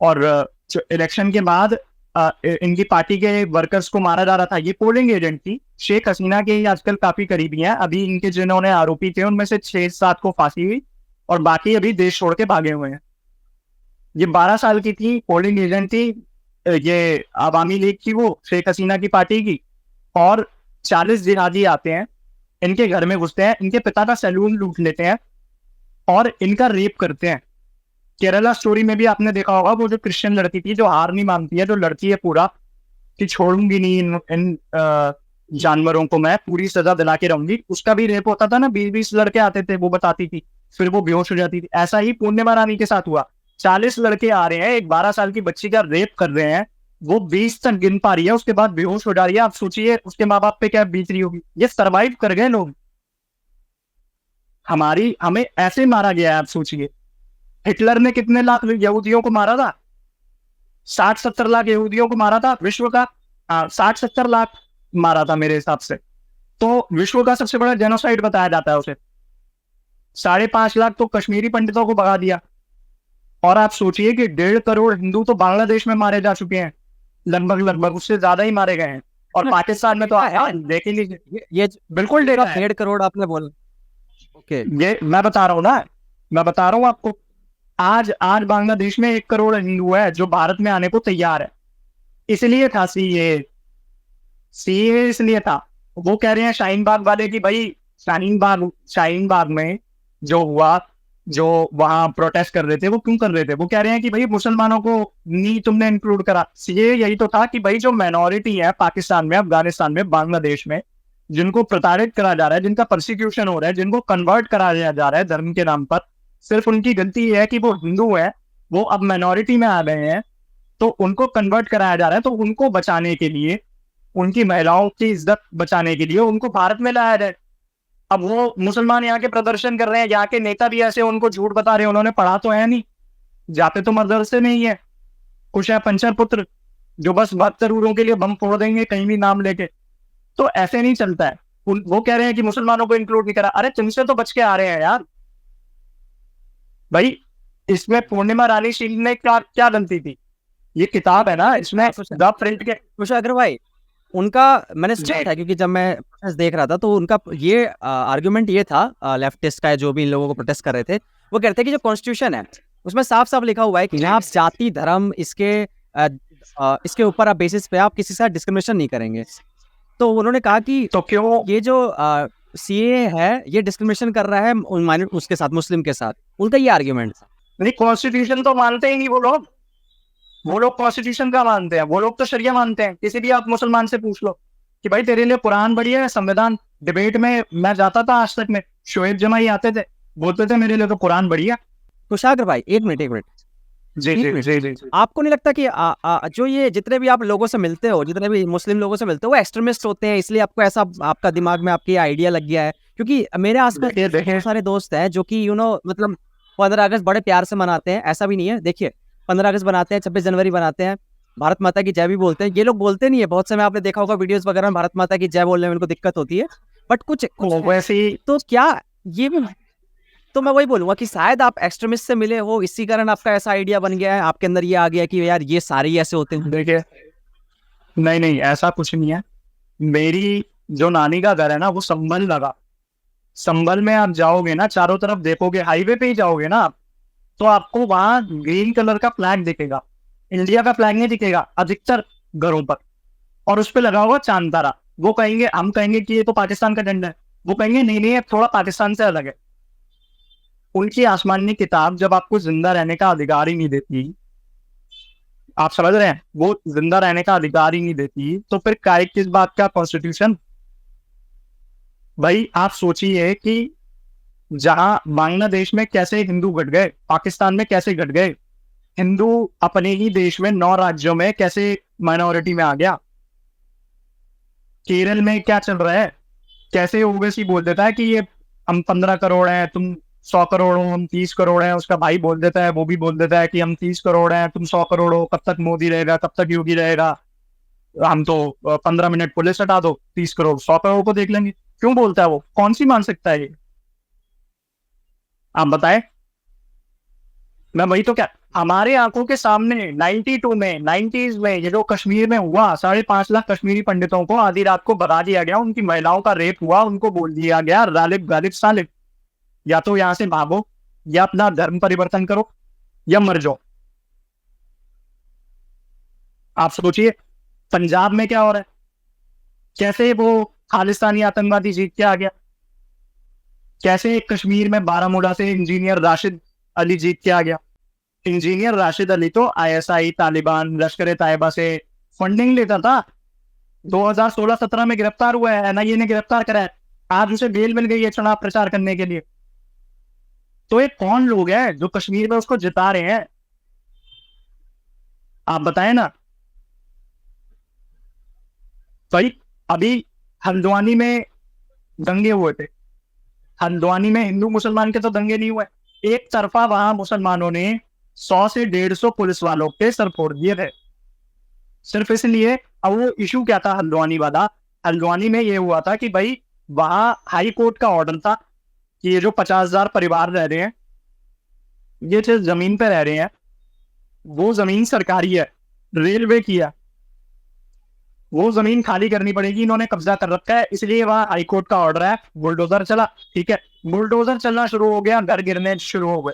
और इलेक्शन के बाद इनकी पार्टी के वर्कर्स को मारा जा रहा था। ये पोलिंग एजेंट थी, शेख हसीना के ही आजकल काफी करीबी हैं। अभी इनके जिन्होंने आरोपी थे उनमें से 6-7 को फांसी हुई और बाकी अभी देश छोड़ के भागे हुए हैं। ये 12 साल की थी, पोलिंग एजेंट थी, ये अवामी लीग की, वो शेख हसीना की पार्टी की, और 40 जिहादी आते हैं, इनके घर में घुसते हैं, इनके पिता का सैलून लूट लेते हैं और इनका रेप करते हैं। केरला स्टोरी में भी आपने देखा होगा, वो जो क्रिश्चियन लड़की थी जो हार नहीं मानती है, जो लड़की है पूरा कि छोड़ूंगी नहीं इन जानवरों को, मैं पूरी सजा दिला के रहूंगी, उसका भी रेप होता था ना। 20-20 लड़के आते थे, वो बताती थी, फिर वो बेहोश हो जाती थी। ऐसा ही पूर्णिमा रानी के साथ हुआ। 40 लड़के आ रहे हैं, एक 12 साल की बच्ची का रेप कर रहे हैं, वो 20 तक गिन पा रही है, उसके बाद बेहोश हो जा रही है। आप सोचिए उसके माँ बाप पे क्या बीत रही होगी। ये सरवाइव कर गए लोग। हमें ऐसे मारा गया है। आप सोचिए हिटलर ने कितने लाख यहूदियों को मारा था? 60-70 लाख यहूदियों को मारा था विश्व का। 60-70 लाख मारा था मेरे हिसाब से। तो विश्व का सबसे बड़ा जेनोसाइड बताया जाता है उसे। 5.5 लाख तो कश्मीरी पंडितों को भगा दिया। और आप सोचिए कि 1.5 करोड़ हिंदू तो बांग्लादेश में मारे जा चुके हैं, लगभग उससे ज्यादा ही मारे गए हैं। और पाकिस्तान में तो देख ही लीजिए, ये बिल्कुल डेटा है। 1.5 करोड़ आपने बोला। ओके, ये मैं बता रहा हूँ ना, मैं बता रहा हूँ आपको। आज बांग्लादेश में 1 करोड़ हिंदू है जो भारत में आने को तैयार है। इसलिए था सीए इसलिए था। वो कह रहे हैं शाहीन बाग वाले की भाई शाहीन बाग में जो हुआ, जो वहां प्रोटेस्ट कर रहे थे, वो क्यों कर रहे थे? वो कह रहे हैं कि भाई मुसलमानों को नहीं तुमने इंक्लूड करा। सीए यही तो था कि भाई जो माइनॉरिटी है पाकिस्तान में, अफगानिस्तान में, बांग्लादेश में, जिनको प्रताड़ित करा जा रहा है, जिनका परसिक्यूशन हो रहा है, जिनको कन्वर्ट कराया जा रहा है धर्म के नाम पर, सिर्फ उनकी गलती है कि वो हिंदू है, वो अब माइनॉरिटी में आ गए हैं, तो उनको कन्वर्ट कराया जा रहा है। तो उनको बचाने के लिए, उनकी महिलाओं की इज्जत बचाने के लिए उनको भारत में लाया जाए। अब वो मुसलमान यहाँ के प्रदर्शन कर रहे हैं, यहाँ के नेता भी ऐसे उनको झूठ बता रहे हैं, उन्होंने पढ़ा तो है नहीं, जाते तो मदरसे में ही है, कुछ है पंचर पुत्र जो बस भक्त जरूरों के लिए बम फोड़ देंगे कहीं भी नाम लेके। तो ऐसे नहीं चलता है। वो कह रहे हैं कि मुसलमानों को इंक्लूड नहीं करा। अरे तुमसे तो बच के आ रहे हैं यार भाई। इसमें पूर्णिमा रानी शील ने क्या गलती थी? ये किताब है ना, इसमें द प्रिंट के कुशागर भाई, उनका मैंने सुना था, क्योंकि जब मैं प्रोटेस्ट देख रहा था तो उनका ये आर्गुमेंट ये था, लेफ्टिस्ट का, जो भी इन लोगों को प्रोटेस्ट कर रहे थे, वो कहते हैं कि जो कॉन्स्टिट्यूशन है उसमें साफ साफ लिखा हुआ है कि आप जाति धर्म इसके ऊपर आप बेसिस पे आप किसी से डिस्क्रिमिनेशन नहीं करेंगे। तो उन्होंने कहा कि तो क्यों ये जो सीए है ये डिस्क्रिमिनेशन कर रहा है उसके साथ, मुस्लिम के साथ। उनका ये आर्ग्यूमेंट था। नहीं, कॉन्स्टिट्यूशन तो मानते ही नहीं वो लोग कॉन्स्टिट्यूशन का मानते हैं। वो लोग तो शरिया मानते हैं। किसी भी आप मुसलमान से पूछ लो कि भाई तेरे लिए कुरान बढ़िया है, संविधान। डिबेट में मैं जाता था आज तक में, शोएब जमाई आते थे, बोलते थे मेरे लिए तो कुरान बढ़िया। कुशागर भाई एक मिनट, जी। आपको नहीं लगता कि जो ये जितने भी आप लोगों से मिलते हो, जितने भी मुस्लिम लोगों से मिलते हो, वो एक्सट्रीमिस्ट होते हैं, इसलिए आपको ऐसा आपका दिमाग में आपकी आइडिया लग गया है? क्योंकि मेरे आसपास बहुत सारे दोस्त हैं जो कि मतलब 15 अगस्त बड़े प्यार से मनाते हैं। ऐसा भी नहीं है, देखिए 15 अगस्त बनाते हैं, 26 जनवरी बनाते हैं, भारत माता की जय भी बोलते हैं। ये लोग बोलते नहीं है, बहुत समय आपने देखा होगा वीडियोस वगैरह में भारत माता की जय बोलने में उनको दिक्कत होती है, बट कुछ वैसे तो क्या ये भी, तो मैं वही बोलूंगा कि शायद आप एक्सट्रीमिस्ट से मिले हो, इसी कारण आपका ऐसा आइडिया बन गया है, आपके अंदर ये आ गया कि यार ये सारे ही ऐसे होते हैं। देखिए, नहीं ऐसा कुछ नहीं है। मेरी जो नानी का घर है ना, वो संभल लगा। संभल में आप जाओगे ना, चारों तरफ देखोगे, हाईवे पे ही जाओगे ना आप, तो आपको वहां ग्रीन कलर का फ्लैग दिखेगा, इंडिया का फ्लैग नहीं दिखेगा अधिकतर घरों पर, और उस पर लगा हुआ चांद तारा। वो कहेंगे, हम कहेंगे कि ये तो पाकिस्तान का झंडा है, वो कहेंगे नहीं थोड़ा पाकिस्तान से अलग है। उनकी आसमानी किताब जब आपको जिंदा रहने का अधिकार ही नहीं देती, आप समझ रहे हैं, वो जिंदा रहने का अधिकार ही नहीं देती, तो फिर काय किस बात का कॉन्स्टिट्यूशन? भाई आप सोचिए कि जहां बांग्लादेश में कैसे हिंदू घट गए, पाकिस्तान में कैसे घट गए, हिंदू अपने ही देश में 9 राज्यों में कैसे माइनॉरिटी में आ गया, केरल में क्या चल रहा है, कैसे ओवैसी बोल देता है कि ये हम 15 करोड़ हैं, तुम 100 करोड़ हो, हम 30 करोड़ हैं। उसका भाई बोल देता है, वो भी बोल देता है कि हम 30 करोड़ हैं, तुम 100 करोड़ हो, कब तक मोदी रहेगा, कब तक योगी रहेगा, हम तो 15 मिनट पुलिस हटा दो, 30 करोड़ 100 करोड़ को देख लेंगे। क्यों बोलता है वो? कौन सी मान सकता है ये? आप बताएं। मैं वही तो क्या, हमारे आंखों के सामने 92 में 90s में ये जो कश्मीर में हुआ, 5.5 लाख कश्मीरी पंडितों को आधी रात को भगा दिया गया, उनकी महिलाओं का रेप हुआ, उनको बोल दिया गया गालिब सालिब, या तो यहां से भागो, या अपना धर्म परिवर्तन करो, या मर जाओ। आप सोचिए पंजाब में क्या हो रहा है, कैसे वो खालिस्तानी आतंकवादी जीत के आ गया, कैसे कश्मीर में बारामूला से इंजीनियर राशिद अली जीत के आ गया। इंजीनियर राशिद अली तो आईएसआई, तालिबान, लश्कर ए तैयबा से फंडिंग लेता था, 2016-17 में गिरफ्तार हुआ है, एनआईए ने गिरफ्तार करा है, आज उसे बेल मिल गई है चुनाव प्रचार करने के लिए। तो ये कौन लोग हैं जो कश्मीर में उसको जिता रहे हैं, आप बताएं ना भाई। अभी हल्द्वानी में दंगे हुए थे, हल्द्वानी में हिंदू मुसलमान के तो दंगे नहीं हुए, एक तरफा वहां मुसलमानों ने 100 से 150 पुलिस वालों के सर फोड़ दिए थे, सिर्फ इसलिए। अब वो इशू क्या था हल्द्वानी वाला, हल्द्वानी में ये हुआ था कि भाई वहां हाई कोर्ट का ऑर्डर था कि ये जो 50,000 परिवार रह रहे हैं, ये जिस जमीन पे रह रहे हैं वो जमीन सरकारी है, रेलवे की है, वो जमीन खाली करनी पड़ेगी, इन्होंने कब्जा कर रखा है, इसलिए वहां हाई कोर्ट का ऑर्डर है, बुलडोजर चला। ठीक है, बुलडोजर चलना शुरू हो गया, घर गिरने शुरू हो गए,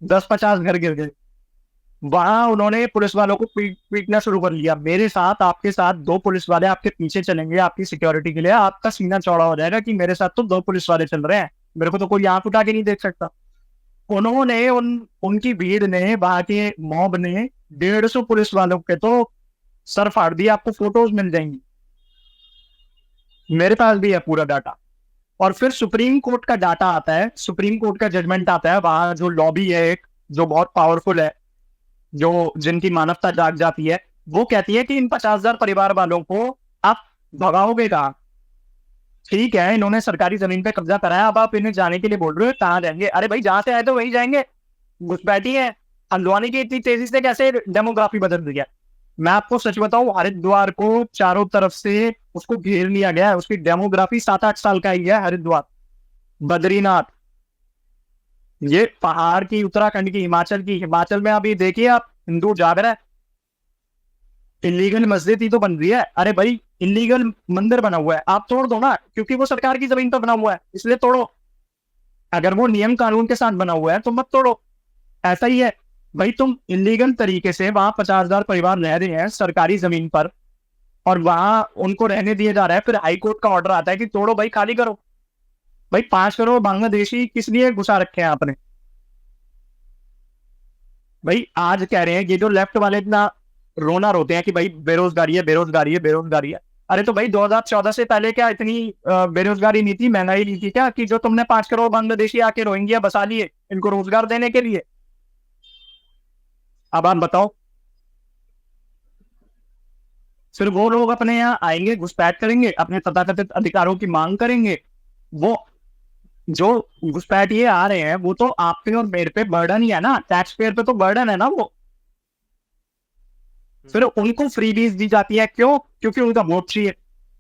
10-50 घर गिर गए। वहां उन्होंने पुलिस वालों को पीटना शुरू कर लिया। मेरे साथ, आपके साथ 2 पुलिस वाले आपके पीछे चलेंगे आपकी सिक्योरिटी के लिए, आपका सीना चौड़ा हो जाएगा कि मेरे साथ तो 2 पुलिस वाले चल रहे हैं, मेरे को तो कोई आंख उठा के नहीं देख सकता। उन्होंने उनकी भीड़ ने, वहां के मॉब ने 150 पुलिस वालों के तो सर फाड़ दिया, आपको फोटोज मिल जाएंगी, मेरे पास भी है पूरा डाटा। और फिर सुप्रीम कोर्ट का डाटा आता है, सुप्रीम कोर्ट का जजमेंट आता है, वहां जो लॉबी है एक, जो बहुत पावरफुल है, जो जिनकी मानवता जाग जाती है, वो कहती है कि इन 50,000 परिवार वालों को आप भगाओगे कहाँ। ठीक है, इन्होंने सरकारी जमीन पे कब्जा कराया, अब आप इन्हें जाने के लिए बोल रहे हो, कहाँ जाएंगे? अरे भाई जहां से आए तो वहीं जाएंगे, घुसपैठी है। हल्द्वानी की इतनी तेजी से कैसे डेमोग्राफी बदल रही है? मैं आपको सच बताऊं, हरिद्वार को चारों तरफ से उसको घेर लिया गया है, उसकी डेमोग्राफी 7-8 साल का ही है। हरिद्वार, बद्रीनाथ, ये पहाड़ की, उत्तराखंड की, हिमाचल की, हिमाचल में अभी देखिए आप, हिंदू जाग रहा है, इलीगल मस्जिद ही तो बन रही है। अरे भाई इलीगल मंदिर बना हुआ है, आप तोड़ दो ना, क्योंकि वो सरकार की जमीन पर बना हुआ है इसलिए तोड़ो। अगर वो नियम कानून के साथ बना हुआ है तो मत तोड़ो। ऐसा ही है भाई, तुम इलीगल तरीके से वहां 50,000 परिवार रह रहे हैं सरकारी जमीन पर, और वहां उनको रहने दिया जा रहा है, फिर हाई कोर्ट का ऑर्डर आता है कि तोड़ो भाई, खाली करो। भाई 5 करोड़ बांग्लादेशी किस लिए घुसा रखे हैं आपने? भाई आज कह रहे हैं ये जो लेफ्ट वाले इतना रोना रोते हैं कि भाई बेरोजगारी है, बेरोजगारी है, बेरोजगारी है। अरे तो भाई 2014 से पहले क्या इतनी बेरोजगारी नहीं थी, महंगाई नहीं थी क्या, कि जो तुमने 5 करोड़ बांग्लादेशी आके रोहिंग्या बसा लिए इनको रोजगार देने के लिए? अब आप बताओ, फिर वो लोग अपने यहाँ आएंगे, घुसपैठ करेंगे, अपने तथाकथित अधिकारों की मांग करेंगे। वो जो घुसपैठिए आ रहे हैं वो तो आप पे और मेरे पे बर्डन ही है ना, टैक्स पेयर पे तो बर्डन है ना वो। फिर उनको फ्रीबीज दी जाती है, क्यों? क्योंकि उनका वोट चाहिए।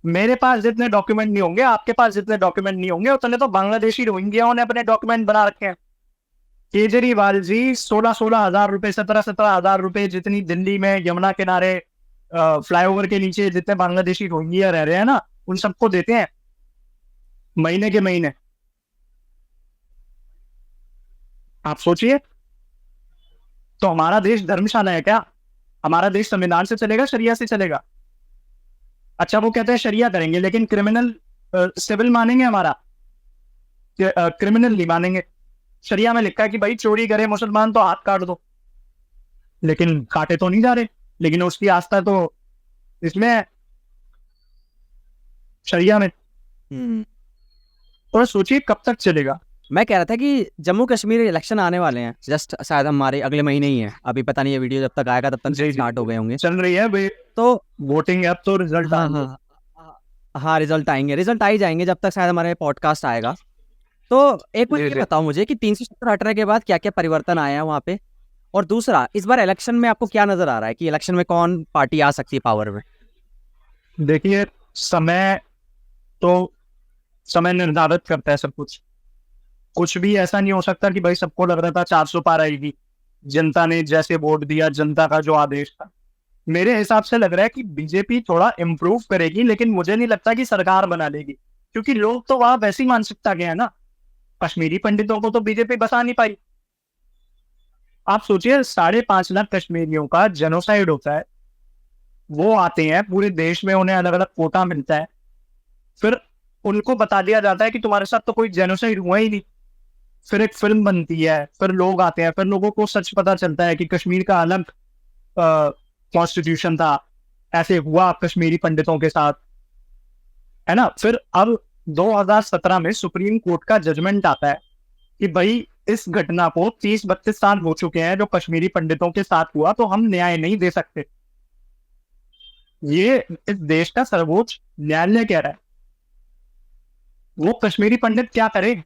मेरे पास जितने डॉक्यूमेंट नहीं होंगे, आपके पास जितने डॉक्यूमेंट नहीं होंगे, उतने तो बांग्लादेशी रोहिंग्याओं ने अपने डॉक्यूमेंट बना रखे हैं। केजरीवाल जी 16-16 हजार रुपए, 17-17 हजार रुपए, जितनी दिल्ली में यमुना किनारे फ्लाईओवर के नीचे जितने बांग्लादेशी रोहिंग्या रह रहे हैं ना, उन सबको देते हैं महीने के महीने। आप सोचिए, तो हमारा देश धर्मशाला है क्या? हमारा देश संविधान से चलेगा, शरिया से चलेगा? अच्छा वो कहते हैं शरिया करेंगे, लेकिन क्रिमिनल सिविल मानेंगे हमारा? क्रिमिनल नहीं मानेंगे। शरिया में लिखा है कि भाई चोरी करे मुसलमान तो हाथ काट दो, लेकिन काटे तो नहीं जा रहे, लेकिन उसकी आस्था तो इसमें है, शरिया में। तो सोचिए कब तक चलेगा। मैं कह रहा था कि जम्मू कश्मीर इलेक्शन आने वाले हैं, जस्ट शायद हमारे अगले महीने ही है, अभी पता नहीं ये वीडियो जब तक आएगा तब तक स्टार्ट हो गए होंगे, चल रही है भाई तो वोटिंग, अब तो रिजल्ट हाँ रिजल्ट आएंगे, रिजल्ट आ ही जाएंगे जब तक शायद हमारे पॉडकास्ट आएगा। तो एक मिनट ये बताओ मुझे कि 370 हटने के बाद क्या क्या परिवर्तन आया है वहाँ पे, और दूसरा इस बार इलेक्शन में आपको क्या नजर आ रहा है कि इलेक्शन में कौन पार्टी आ सकती है पावर में? देखिए, समय निर्धारित करता है सब कुछ। कुछ भी ऐसा नहीं हो सकता कि भाई सबको लग रहा था 400 पार आएगी, जनता ने जैसे वोट दिया, जनता का जो आदेश था। मेरे हिसाब से लग रहा है कि बीजेपी थोड़ा इम्प्रूव करेगी, लेकिन मुझे नहीं लगता कि सरकार बना लेगी, क्योंकि लोग तो वहां वैसी मानसिकता के हैं ना। कश्मीरी पंडितों को तो बीजेपी बसा नहीं पाई। आप सोचिए 5.5 लाख कश्मीरियों का जेनोसाइड होता है, वो आते हैं, पूरे देश में उन्हें अलग अलग कोटा मिलता है, फिर उनको बता दिया जाता है कि तुम्हारे साथ तो कोई जेनोसाइड हुआ ही नहीं। फिर एक फिल्म बनती है, फिर लोग आते हैं, फिर लोगों को सच पता चलता है कि कश्मीर का अलग कॉन्स्टिट्यूशन था, ऐसे हुआ कश्मीरी पंडितों के साथ, है ना। फिर अब 2017 में सुप्रीम कोर्ट का जजमेंट आता है कि भाई इस घटना को 30-32 साल हो चुके हैं जो कश्मीरी पंडितों के साथ हुआ, तो हम न्याय नहीं दे सकते। ये इस देश का सर्वोच्च न्यायालय कह रहा है। वो कश्मीरी पंडित क्या करे,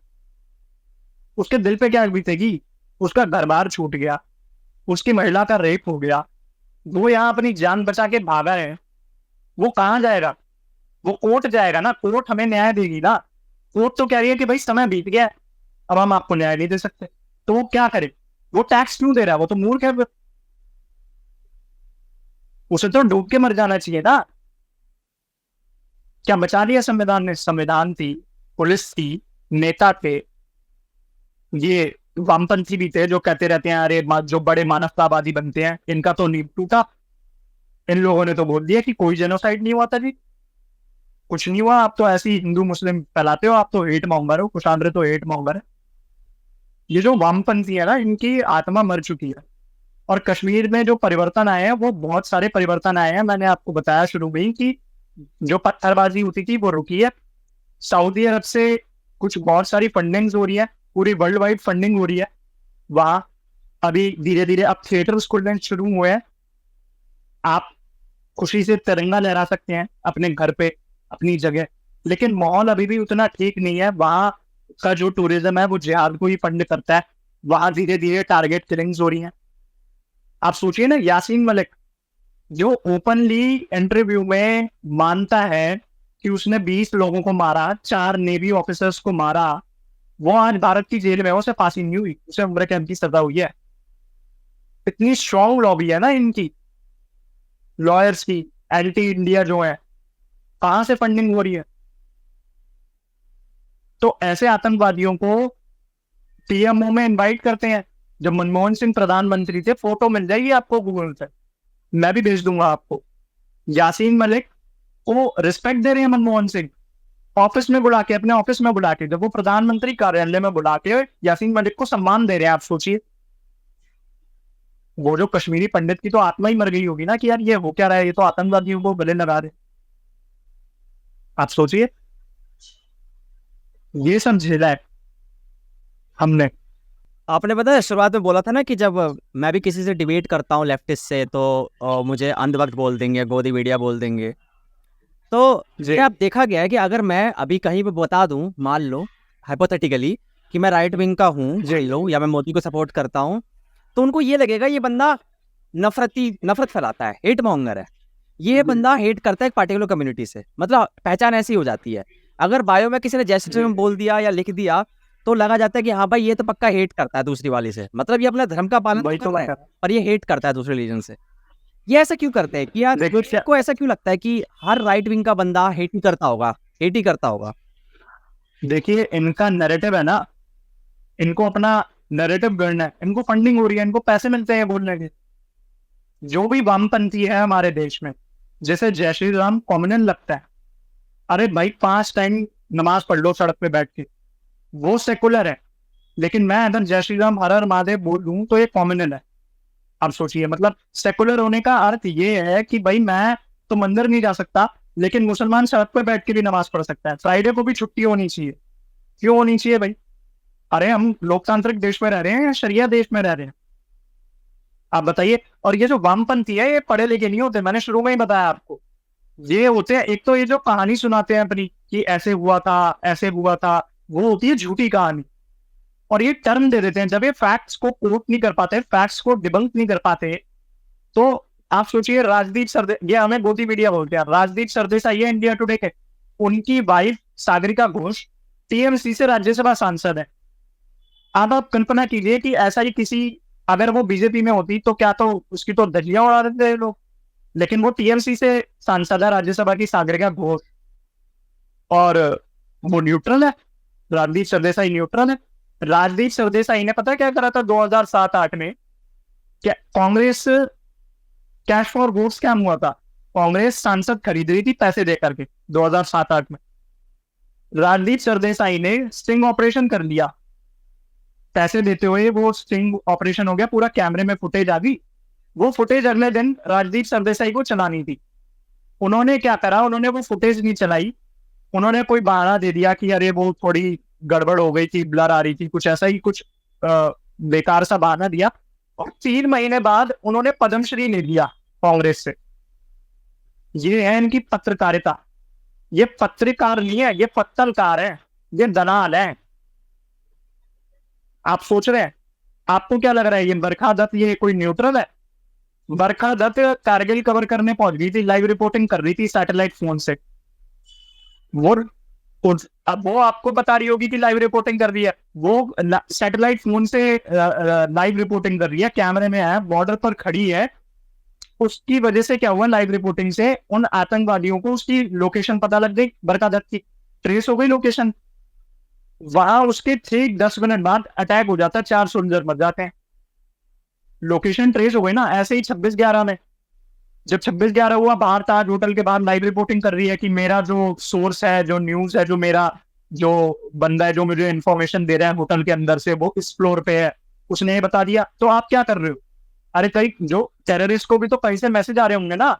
उसके दिल पे क्या बीतेगी, उसका घर बार छूट गया, उसकी महिला का रेप हो गया, वो यहाँ अपनी जान बचा के भागा है, वो कहाँ जाएगा, वो कोर्ट जाएगा ना, कोर्ट हमें न्याय देगी ना। कोर्ट तो कह रही है कि भाई समय बीत गया है, अब हम आपको न्याय नहीं दे सकते, तो वो क्या करे, वो टैक्स क्यों दे रहा है, वो तो मूर्ख है, उसे तो डूब के मर जाना चाहिए ना। क्या बचा दिया संविधान ने? संविधान थी, पुलिस थी, नेता थे, ये वामपंथी भी थे जो कहते रहते हैं अरे जो बड़े मानवतावादी बनते हैं, इनका तो नींव टूटा। इन लोगों ने तो बोल दिया कि कोई जेनोसाइड नहीं हुआ था जी, कुछ नहीं हुआ, आप तो ऐसे ही हिंदू मुस्लिम फैलाते हो, आप तो हेट मॉन्गर हो, कुशांद्र तो हेट मॉन्गर है। ये जो वामपंथी है ना, इनकी आत्मा मर चुकी है। और कश्मीर में जो परिवर्तन आए हैं वो बहुत सारे परिवर्तन आए हैं। मैंने आपको बताया शुरू में ही कि जो पत्थरबाजी होती थी वो रुकी है, सऊदी अरब से कुछ बहुत सारी फंडिंग्स हो रही है, पूरी वर्ल्ड वाइड फंडिंग हो रही है वहां। अभी धीरे धीरे अब थिएटर्स खुलने शुरू हुए हैं, आप खुशी से तिरंगा लहरा सकते हैं अपने घर पे, अपनी जगह। लेकिन माहौल अभी भी उतना ठीक नहीं है, वहां का जो टूरिज्म है वो जिहाद को ही फंड करता है, वहां धीरे धीरे टारगेट किलिंग्स हो रही हैं। आप सोचिए ना, यासीन मलिक जो ओपनली इंटरव्यू में मानता है कि उसने 20 लोगों को मारा, 4 नेवी ऑफिसर्स को मारा, वो आज भारत की जेल में है, उसे फांसी नहीं हुई, उसे उम्र कैद की सजा हुई है। इतनी स्ट्रॉन्ग लॉबी है ना इनकी, लॉयर्स की, एंटी इंडिया जो है, कहां से फंडिंग हो रही है। तो ऐसे आतंकवादियों को पीएमओ में इनवाइट करते हैं। जब मनमोहन सिंह प्रधानमंत्री थे, फोटो मिल जाएगी आपको गूगल से, मैं भी भेज दूंगा आपको, यासीन मलिक को रिस्पेक्ट दे रहे हैं मनमोहन सिंह, ऑफिस में बुला के, अपने ऑफिस में बुला के, जब वो प्रधानमंत्री कार्यालय में बुला के यासीन मलिक को सम्मान दे रहे हैं। आप सोचिए, वो जो कश्मीरी पंडित की तो आत्मा ही मर गई होगी ना कि यार ये हो क्या रहा है, ये तो आतंकवादियों को गले लगा रहे। आप सोचिए, ये सब झेला है हमने। आपने पता है शुरुआत में बोला था ना कि जब मैं भी किसी से डिबेट करता हूँ लेफ्टिस्ट से तो मुझे अंधभक्त बोल देंगे, गोदी मीडिया बोल देंगे। तो ये अब देखा गया है कि अगर मैं अभी कहीं पे बता दूं, मान लो हाइपोथेटिकली कि मैं राइट विंग का हूँ लो, या मैं मोदी को सपोर्ट करता हूँ, तो उनको ये लगेगा ये बंदा नफरत फैलाता है, हेट मॉन्गर है, ये बंदा हेट करता है एक पार्टिकुलर कम्युनिटी से, मतलब पहचान ऐसी हो जाती है। अगर बायो में किसी ने जय श्री राम बोल दिया या लिख दिया तो लगा जाता है कि हाँ भाई ये तो पक्का हेट करता है दूसरी वाली से, मतलब ये अपने धर्म का पालन कर रहा है पर ये हेट करता है दूसरे रिलीजन से। ये ऐसा क्यों करते हैं कि यार को ऐसा क्यों लगता है कि हर राइट विंग का बंदा हेट ही करता होगा? देखिए, इनका नैरेटिव है ना, इनको अपना नैरेटिव गढ़ना है, इनको फंडिंग हो रही है, इनको पैसे मिलते हैं बोलने के। जो भी वामपंथी है हमारे देश में, जैसे जय श्री राम कॉमनल लगता है, अरे भाई 5 टाइम नमाज पढ़ लो सड़क पे बैठ के, वो सेकुलर है। लेकिन मैं अगर जय श्री राम हर हर महादेव बोल दूं तो ये कॉमनल है। आप सोचिए, मतलब सेकुलर होने का अर्थ ये है कि भाई मैं तो मंदिर नहीं जा सकता, लेकिन मुसलमान सड़क पे बैठ के भी नमाज पढ़ सकता है, फ्राइडे को भी छुट्टी होनी चाहिए। क्यों होनी चाहिए भाई? अरे हम लोकतांत्रिक देश में रह रहे हैं या शरिया देश में रह रहे हैं? आप बताइए। और ये जो वामपंथी है ये पढ़े लिखे नहीं होते, मैंने शुरू में ही बताया आपको। ये होते हैं, एक तो ये जो कहानी सुनाते हैं अपनी कि ऐसे हुआ था, ऐसे हुआ था, वो होती है झूठी कहानी। और ये टर्म दे देते हैं, जब ये फैक्ट्स को कोट नहीं कर पाते, फैक्ट्स को डिबंक नहीं कर पाते, तो आप सोचिए राजदीप सरदेसाई, ये हमें गोदी मीडिया बोलते हैं, राजदीप सरदेसाई ये इंडिया टुडे के, उनकी वाइफ सागरिका घोष टीएमसी से राज्यसभा सांसद है। अब आप कल्पना कीजिए कि ऐसा ही किसी, अगर वो बीजेपी में होती तो क्या, तो उसकी तो धज्जियां उड़ा देते हैं लोग। लेकिन वो टीएमसी से सांसद है, राज्यसभा की सागरिका घोष, और वो न्यूट्रल है, राजदीप सरदेसाई न्यूट्रल है। राजदीप सरदेसाई ने पता क्या करा था 2007-8 में? क्या Congress cash for vote scam हुआ था, कांग्रेस सांसद खरीद रही थी पैसे दे करके 2007-8 में। रणदीप सरदेसाई ने स्टिंग ऑपरेशन कर लिया, पैसे देते हुए वो स्टिंग ऑपरेशन हो गया, पूरा कैमरे में फुटेज आ गई। वो फुटेज अगले दिन रणदीप सरदेसाई को चलानी थी। उन्होंने क्या करा, उन्होंने वो फुटेज नहीं चलाई, उन्होंने कोई बहाना दे दिया कि अरे वो थोड़ी गड़बड़ हो गई थी, ब्लर आ रही थी, कुछ ऐसा ही कुछ बेकार सा बहाना दिया। और 3 महीने बाद उन्होंने पद्मश्री ले लिया कांग्रेस से। ये है इनकी पत्रकारिता। ये पत्रकार नहीं है, ये पत्तलकार है, ये दलाल है। आप सोच रहे हैं, आपको क्या लग रहा है ये बरखा दत्त ये कोई न्यूट्रल है? बरखा दत्त कारगिल कवर करने पहुंच गई थी, लाइव रिपोर्टिंग कर रही थी सैटेलाइट फोन से। अब वो आपको बता रही होगी कि लाइव रिपोर्टिंग कर रही है, वो सैटेलाइट फोन से लाइव रिपोर्टिंग कर रही है, कैमरे में है, बॉर्डर पर खड़ी है। उसकी वजह से क्या हुआ, लाइव रिपोर्टिंग से उन आतंकवादियों को उसकी लोकेशन पता लग गई, बरखा दत्त की ट्रेस हो गई लोकेशन। वहां उसके ठीक 10 मिनट बाद अटैक हो जाता है, 4 सोल्जर मर जाते हैं। लोकेशन ट्रेस हो गई ना। ऐसे ही 26/11 में जब 26/11 हुआ, बाहर ताज होटल के बाहर लाइव रिपोर्टिंग कर रही है कि मेरा जो सोर्स है, जो न्यूज है, जो मेरा जो बंदा है जो मुझे इंफॉर्मेशन दे रहा है होटल के अंदर से, वो इस फ्लोर पे है, उसने ये बता दिया। तो आप क्या कर रहे हो? अरे कई जो टेररिस्ट को भी तो कहीं से मैसेज आ रहे होंगे ना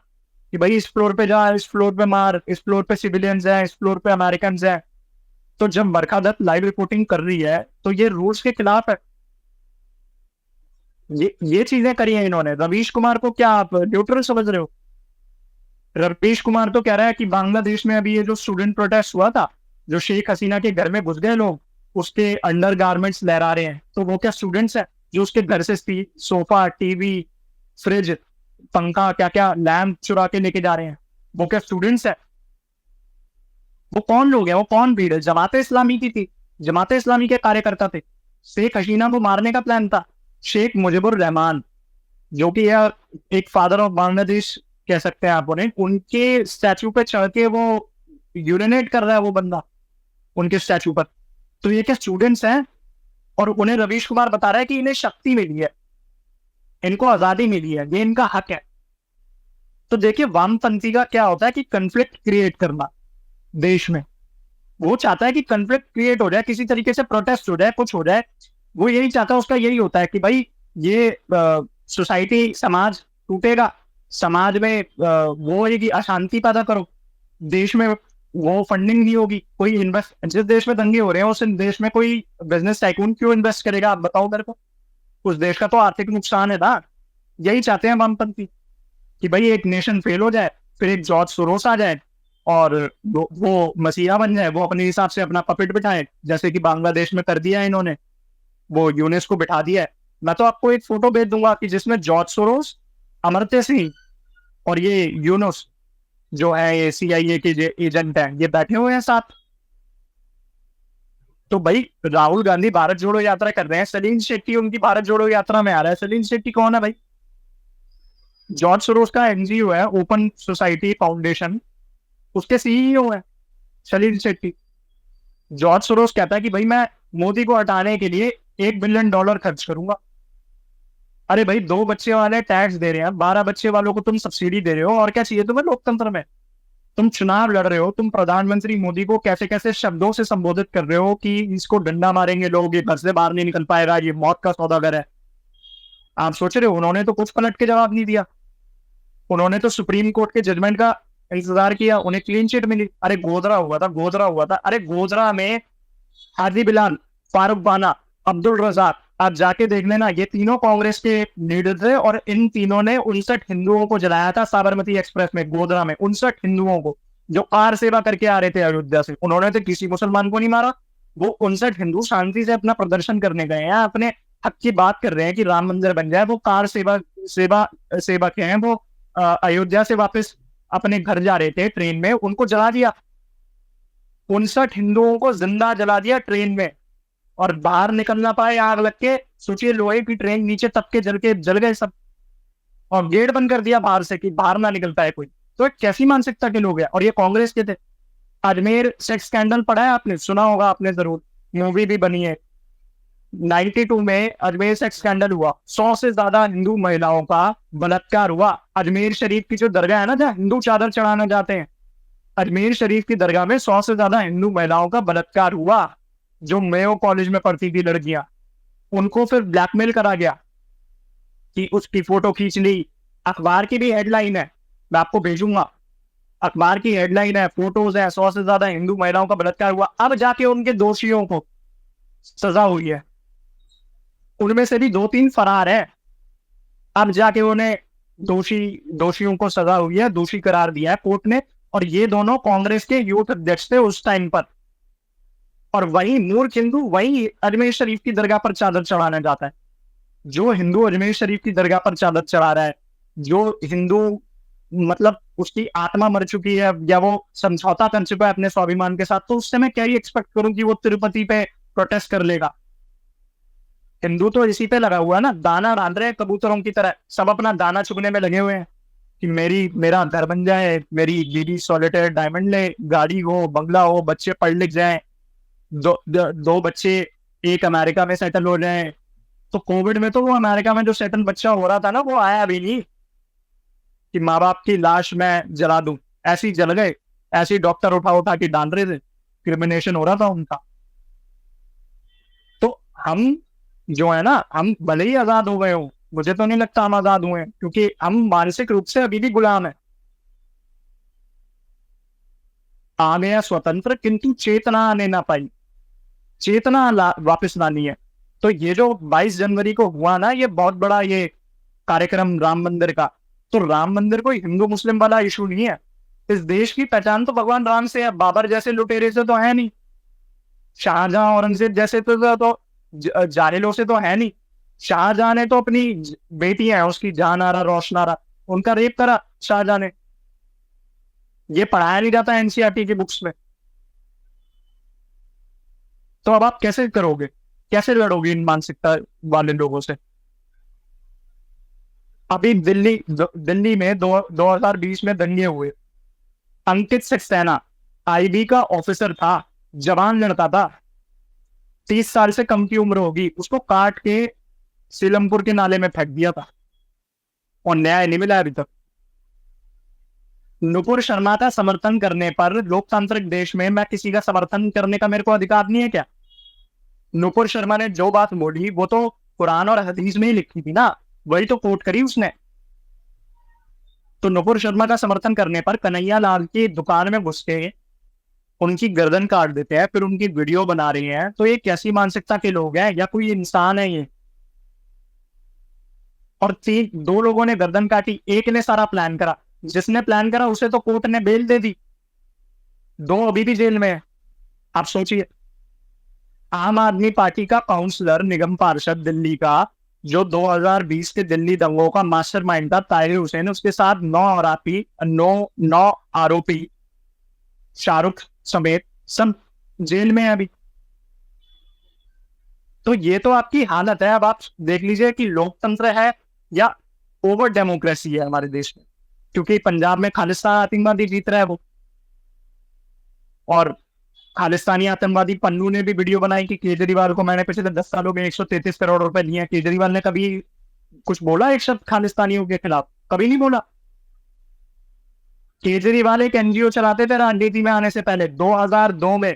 कि भाई इस फ्लोर पे जा, इस फ्लोर पे मार, इस फ्लोर पे सिविलियंस है, इस फ्लोर पे अमेरिकन है। तो जब बरखा दत्त लाइव रिपोर्टिंग कर रही है तो ये रूल्स के खिलाफ है। ये चीजें करी है इन्होंने। रवीश कुमार को क्या आप न्यूट्रल समझ रहे हो? रवीश कुमार तो कह रहा है कि बांग्लादेश में अभी ये जो स्टूडेंट प्रोटेस्ट हुआ था, जो शेख हसीना के घर में घुस गए लोग, उसके अंडर गारमेंट्स लहरा रहे हैं, तो वो क्या स्टूडेंट्स है जो उसके घर से सोफा, टीवी, फ्रिज, पंखा, क्या क्या लैम्प चुरा के लेके जा रहे हैं? वो क्या स्टूडेंट्स है? वो कौन लोग हैं? वो कौन भीड़ है? जमाते इस्लामी की थी, जमाते इस्लामी के कार्यकर्ता थे। शेख हसीना को मारने का प्लान था। शेख मुजीबुर रहमान, जो कि एक फादर ऑफ बांग्लादेश कह सकते हैं आप उन्हें, उनके स्टैचू पे चढ़ के वो यूरिनेट कर रहा है वो बंदा उनके स्टैचू पर। तो ये क्या स्टूडेंट्स हैं? और उन्हें रवीश कुमार बता रहा है कि इन्हें शक्ति मिली है, इनको आजादी मिली है, ये इनका हक है। तो देखिए वामपंथी का क्या होता है कि कंफ्लिक्ट क्रिएट करना देश में। वो चाहता है कि कंफ्लिक्ट क्रिएट हो जाए, किसी तरीके से प्रोटेस्ट हो जाए, कुछ हो जाए। वो यही चाहता है, उसका यही होता है कि भाई ये सोसाइटी, समाज टूटेगा, समाज में वो है कि अशांति पैदा करो, देश में वो फंडिंग नहीं होगी, कोई इन्वेस्ट, जिस देश में दंगे हो रहे हैं उस देश में कोई बिजनेस टाइकून क्यों इन्वेस्ट करेगा? आप बताओ मेरे को। उस देश का तो आर्थिक नुकसान है ना। यही चाहते हैं वामपंथी कि भाई एक नेशन फेल हो जाए, फिर एक जॉर्ज सोरोस आ जाए और वो मसीहा बन जाए, वो अपने हिसाब से अपना पपेट बिठाए, जैसे कि बांग्लादेश में कर दिया है इन्होंने, वो यूनेस्को बिठा दिया है। मैं तो आपको एक फोटो भेज दूंगा कि जिसमें जॉर्ज सोरोस, अमर्त्य सिंह और ये यूनुस जो है, ये CIA के जो एजेंट हैं, ये बैठे हुए हैं साथ। तो भाई राहुल गांधी भारत जोड़ो यात्रा कर रहे हैं, सलीम शेट्टी उनकी भारत जोड़ो यात्रा में आ रहा है। सलीम शेट्टी कौन है भाई? जॉर्ज सोरोस का NGO है, ओपन सोसाइटी फाउंडेशन, उसके CEO है सलीम शेट्टी। जॉर्ज सोरोस कहता है कि भाई मैं मोदी को हटाने के लिए $1 बिलियन खर्च करूंगा। अरे भाई 2 बच्चे वाले टैक्स दे रहे हैं, 12 बच्चे वालों को तुम सब्सिडी दे रहे हो, और क्या चाहिए तुम्हें लोकतंत्र में? तुम चुनाव लड़ रहे हो, तुम प्रधानमंत्री मोदी को कैसे कैसे शब्दों से संबोधित कर रहे हो कि इसको डंडा मारेंगे लोग, ये घर से बाहर नहीं निकल पाएगा, ये मौत का सौदागर है। आप सोच रहे हो उन्होंने तो कुछ पलट के जवाब नहीं दिया। उन्होंने तो सुप्रीम कोर्ट के जजमेंट का इंतजार किया, उन्हें क्लीन चिट मिली। अरे गोधरा हुआ था। अरे गोधरा में हादी बिलाल, फारूक बाना, अब्दुल रजाक, आप जाके देख लेना, ये तीनों कांग्रेस के लीडर थे और इन तीनों ने 59 हिंदुओं को जलाया था साबरमती एक्सप्रेस में, गोधरा में 59 हिंदुओं को जो कार सेवा करके आ रहे थे अयोध्या से। उन्होंने तो किसी मुसलमान को नहीं मारा। वो 59 हिंदू शांति से अपना प्रदर्शन करने गए हैं, अपने हक की बात कर रहे हैं कि राम मंदिर बन जाए। वो कार सेवक हैं, वो अयोध्या से वापस अपने घर जा रहे थे ट्रेन में, उनको जला दिया। 59 हिंदुओं को जिंदा जला दिया ट्रेन में, और बाहर निकल ना पाए आग लग के। सोचिए लोहे की ट्रेन नीचे तब के जल गए सब, और गेट बंद कर दिया बाहर से कि बाहर ना निकल पाए कोई। तो कैसी मानसिकता के लोग हैं? और ये कांग्रेस के थे। अजमेर सेक्स स्कैंडल पढ़ा है आपने, सुना होगा आपने जरूर, मूवी भी बनी है। 92 में अजमेर सेक्स स्कैंडल हुआ, 100 से ज्यादा हिंदू महिलाओं का बलात्कार हुआ। अजमेर शरीफ की जो दरगाह है ना, जहाँ हिंदू चादर चढ़ाने जाते हैं, अजमेर शरीफ की दरगाह में 100 से ज्यादा हिंदू महिलाओं का बलात्कार हुआ। जो मेयो कॉलेज में पढ़ती थी लड़कियां, उनको फिर ब्लैकमेल करा गया कि उसकी फोटो खींच ली। अखबार की भी हेडलाइन है, मैं आपको भेजूंगा, अखबार की हेडलाइन है, फोटोज है, 100 से ज्यादा हिंदू महिलाओं का बलात्कार हुआ। अब जाके उनके दोषियों को सजा हुई है, उनमें से भी 2-3 फरार है। अब जाके उन्हें दोषियों को सजा हुई है, दोषी करार दिया है कोर्ट ने। और ये दोनों कांग्रेस के यूथ अध्यक्ष थे उस टाइम पर। और वही मूर्ख हिंदू वही अजमेर शरीफ की दरगाह पर चादर चढ़ाने जाता है। जो हिंदू अजमेर शरीफ की दरगाह पर चादर चढ़ा रहा है, जो हिंदू मतलब उसकी आत्मा मर चुकी है या वो समझौता कर चुका है अपने स्वाभिमान के साथ, तो उससे मैं क्या ही एक्सपेक्ट करूं कि वो तिरुपति पे प्रोटेस्ट कर लेगा। हिंदू तो इसी पे लगा हुआ है ना, दाना बांध रहे हैं कबूतरों की तरह, सब अपना दाना चुगने में लगे हुए हैं कि मेरा घर बन जाए, मेरी बीबी सॉलिटेयर डायमंड ले, गाड़ी हो, बंगला हो, बच्चे पढ़ लिख जाए, दो बच्चे एक अमेरिका में सेटल हो जाए। तो कोविड में तो वो अमेरिका में जो सेटल बच्चा हो रहा था ना, वो आया भी नहीं कि माँ बाप की लाश मैं जला दूं, ऐसी जल गए, ऐसी डॉक्टर उठा के डाल रहे थे, क्रिमिनेशन हो रहा था उनका। तो हम जो है ना, हम भले ही आजाद हो गए हो, मुझे तो नहीं लगता हम आजाद हुए हैं, क्योंकि हम मानसिक रूप से अभी भी गुलाम है। आ गया स्वतंत्र, किंतु चेतना आने ना पाई, चेतना वापस लानी है। तो ये जो 22 जनवरी को हुआ ना, ये बहुत बड़ा ये कार्यक्रम राम मंदिर का, तो राम मंदिर कोई हिंदू मुस्लिम वाला इशू नहीं है। इस देश की पहचान तो भगवान राम से है, बाबर जैसे लुटेरे से तो है नहीं, शाहजहां औरंगजेब जैसे तो जाहिलों से तो है नहीं। शाहजहां ने तो अपनी बेटी है उसकी जहानारा रोशनारा, उनका रेप करा शाहजहां ने। ये पढ़ाया नहीं जाता एनसीईआरटी की बुक्स में। तो अब आप कैसे करोगे, कैसे लड़ोगे इन मानसिकता वाले लोगों से? अभी दिल्ली में 2020 में दंगे हुए। अंकित सक्सेना आईबी का ऑफिसर था, जवान लड़का था, 30 साल से कम की उम्र होगी, उसको काट के सीलमपुर के नाले में फेंक दिया था और न्याय नहीं मिला अभी तक। नुपुर शर्मा का समर्थन करने पर, लोकतांत्रिक देश में मैं किसी का समर्थन करने का मेरे को अधिकार नहीं है क्या? नुपुर शर्मा ने जो बात बोली वो तो कुरान और हदीस में ही लिखी थी ना, वही तो कोट करी उसने। तो नुपुर शर्मा का समर्थन करने पर कन्हैया लाल की दुकान में घुस के उनकी गर्दन काट देते हैं, फिर उनकी वीडियो बना रही हैं। तो ये कैसी मानसिकता के लोग हैं, या कोई इंसान है ये? और 2 लोगों ने गर्दन काटी, एक ने सारा प्लान करा। जिसने प्लान करा उसे तो कोर्ट ने बेल दे दी, 2 अभी भी जेल में है। आप सोचिए, आम आदमी पार्टी का काउंसलर, निगम पार्षद दिल्ली का, जो 2020 के दिल्ली दंगों का मास्टरमाइंड था, ताहिर हुसैन, उसके साथ 9 आरोपी शाहरुख समेत सब जेल में है अभी। तो ये तो आपकी हालत है। अब आप देख लीजिए कि लोकतंत्र है या ओवर डेमोक्रेसी है हमारे देश में, क्योंकि पंजाब में खालिस्तान आतंकवादी जीत रहा है वो। और खालिस्तानी आतंकवादी पन्नू ने भी वीडियो बनाई कि केजरीवाल को मैंने पिछले 10 सालों में 133 करोड़ रुपए दिए हैं। केजरीवाल ने कभी कुछ बोला एक शब्द खालिस्तानियों के खिलाफ? कभी नहीं बोला। केजरीवाल एक एनजीओ चलाते थे राजनीति में आने से पहले। 2002 में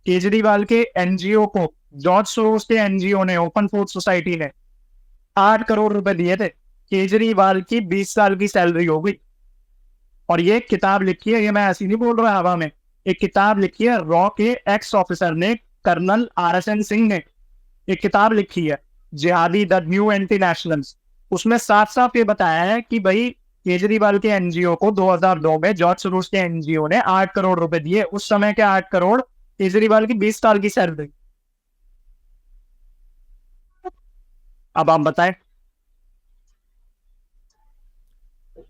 केजरीवाल के एनजीओ को, जॉर्ज सोरोस के एनजीओ ने, ओपन फोर्स सोसाइटी ने 8 करोड़ रुपए दिए थे। केजरीवाल की 20 साल की सैलरी हो गई। और ये किताब लिखी है, ये मैं ऐसी नहीं बोल रहा हवा में, एक किताब लिखी है रॉ के एक्स ऑफिसर ने, कर्नल RSN सिंह ने एक किताब लिखी है, जिहादी द न्यू एंटी नेशनल्स। उसमें साफ साफ ये बताया है कि भाई केजरीवाल के एनजीओ को 2002 में जॉर्ज सोरोस के एनजीओ ने 8 करोड़ रुपए दिए। उस समय के 8 करोड़ केजरीवाल की 20 साल की सैलरी। अब आप बताएं।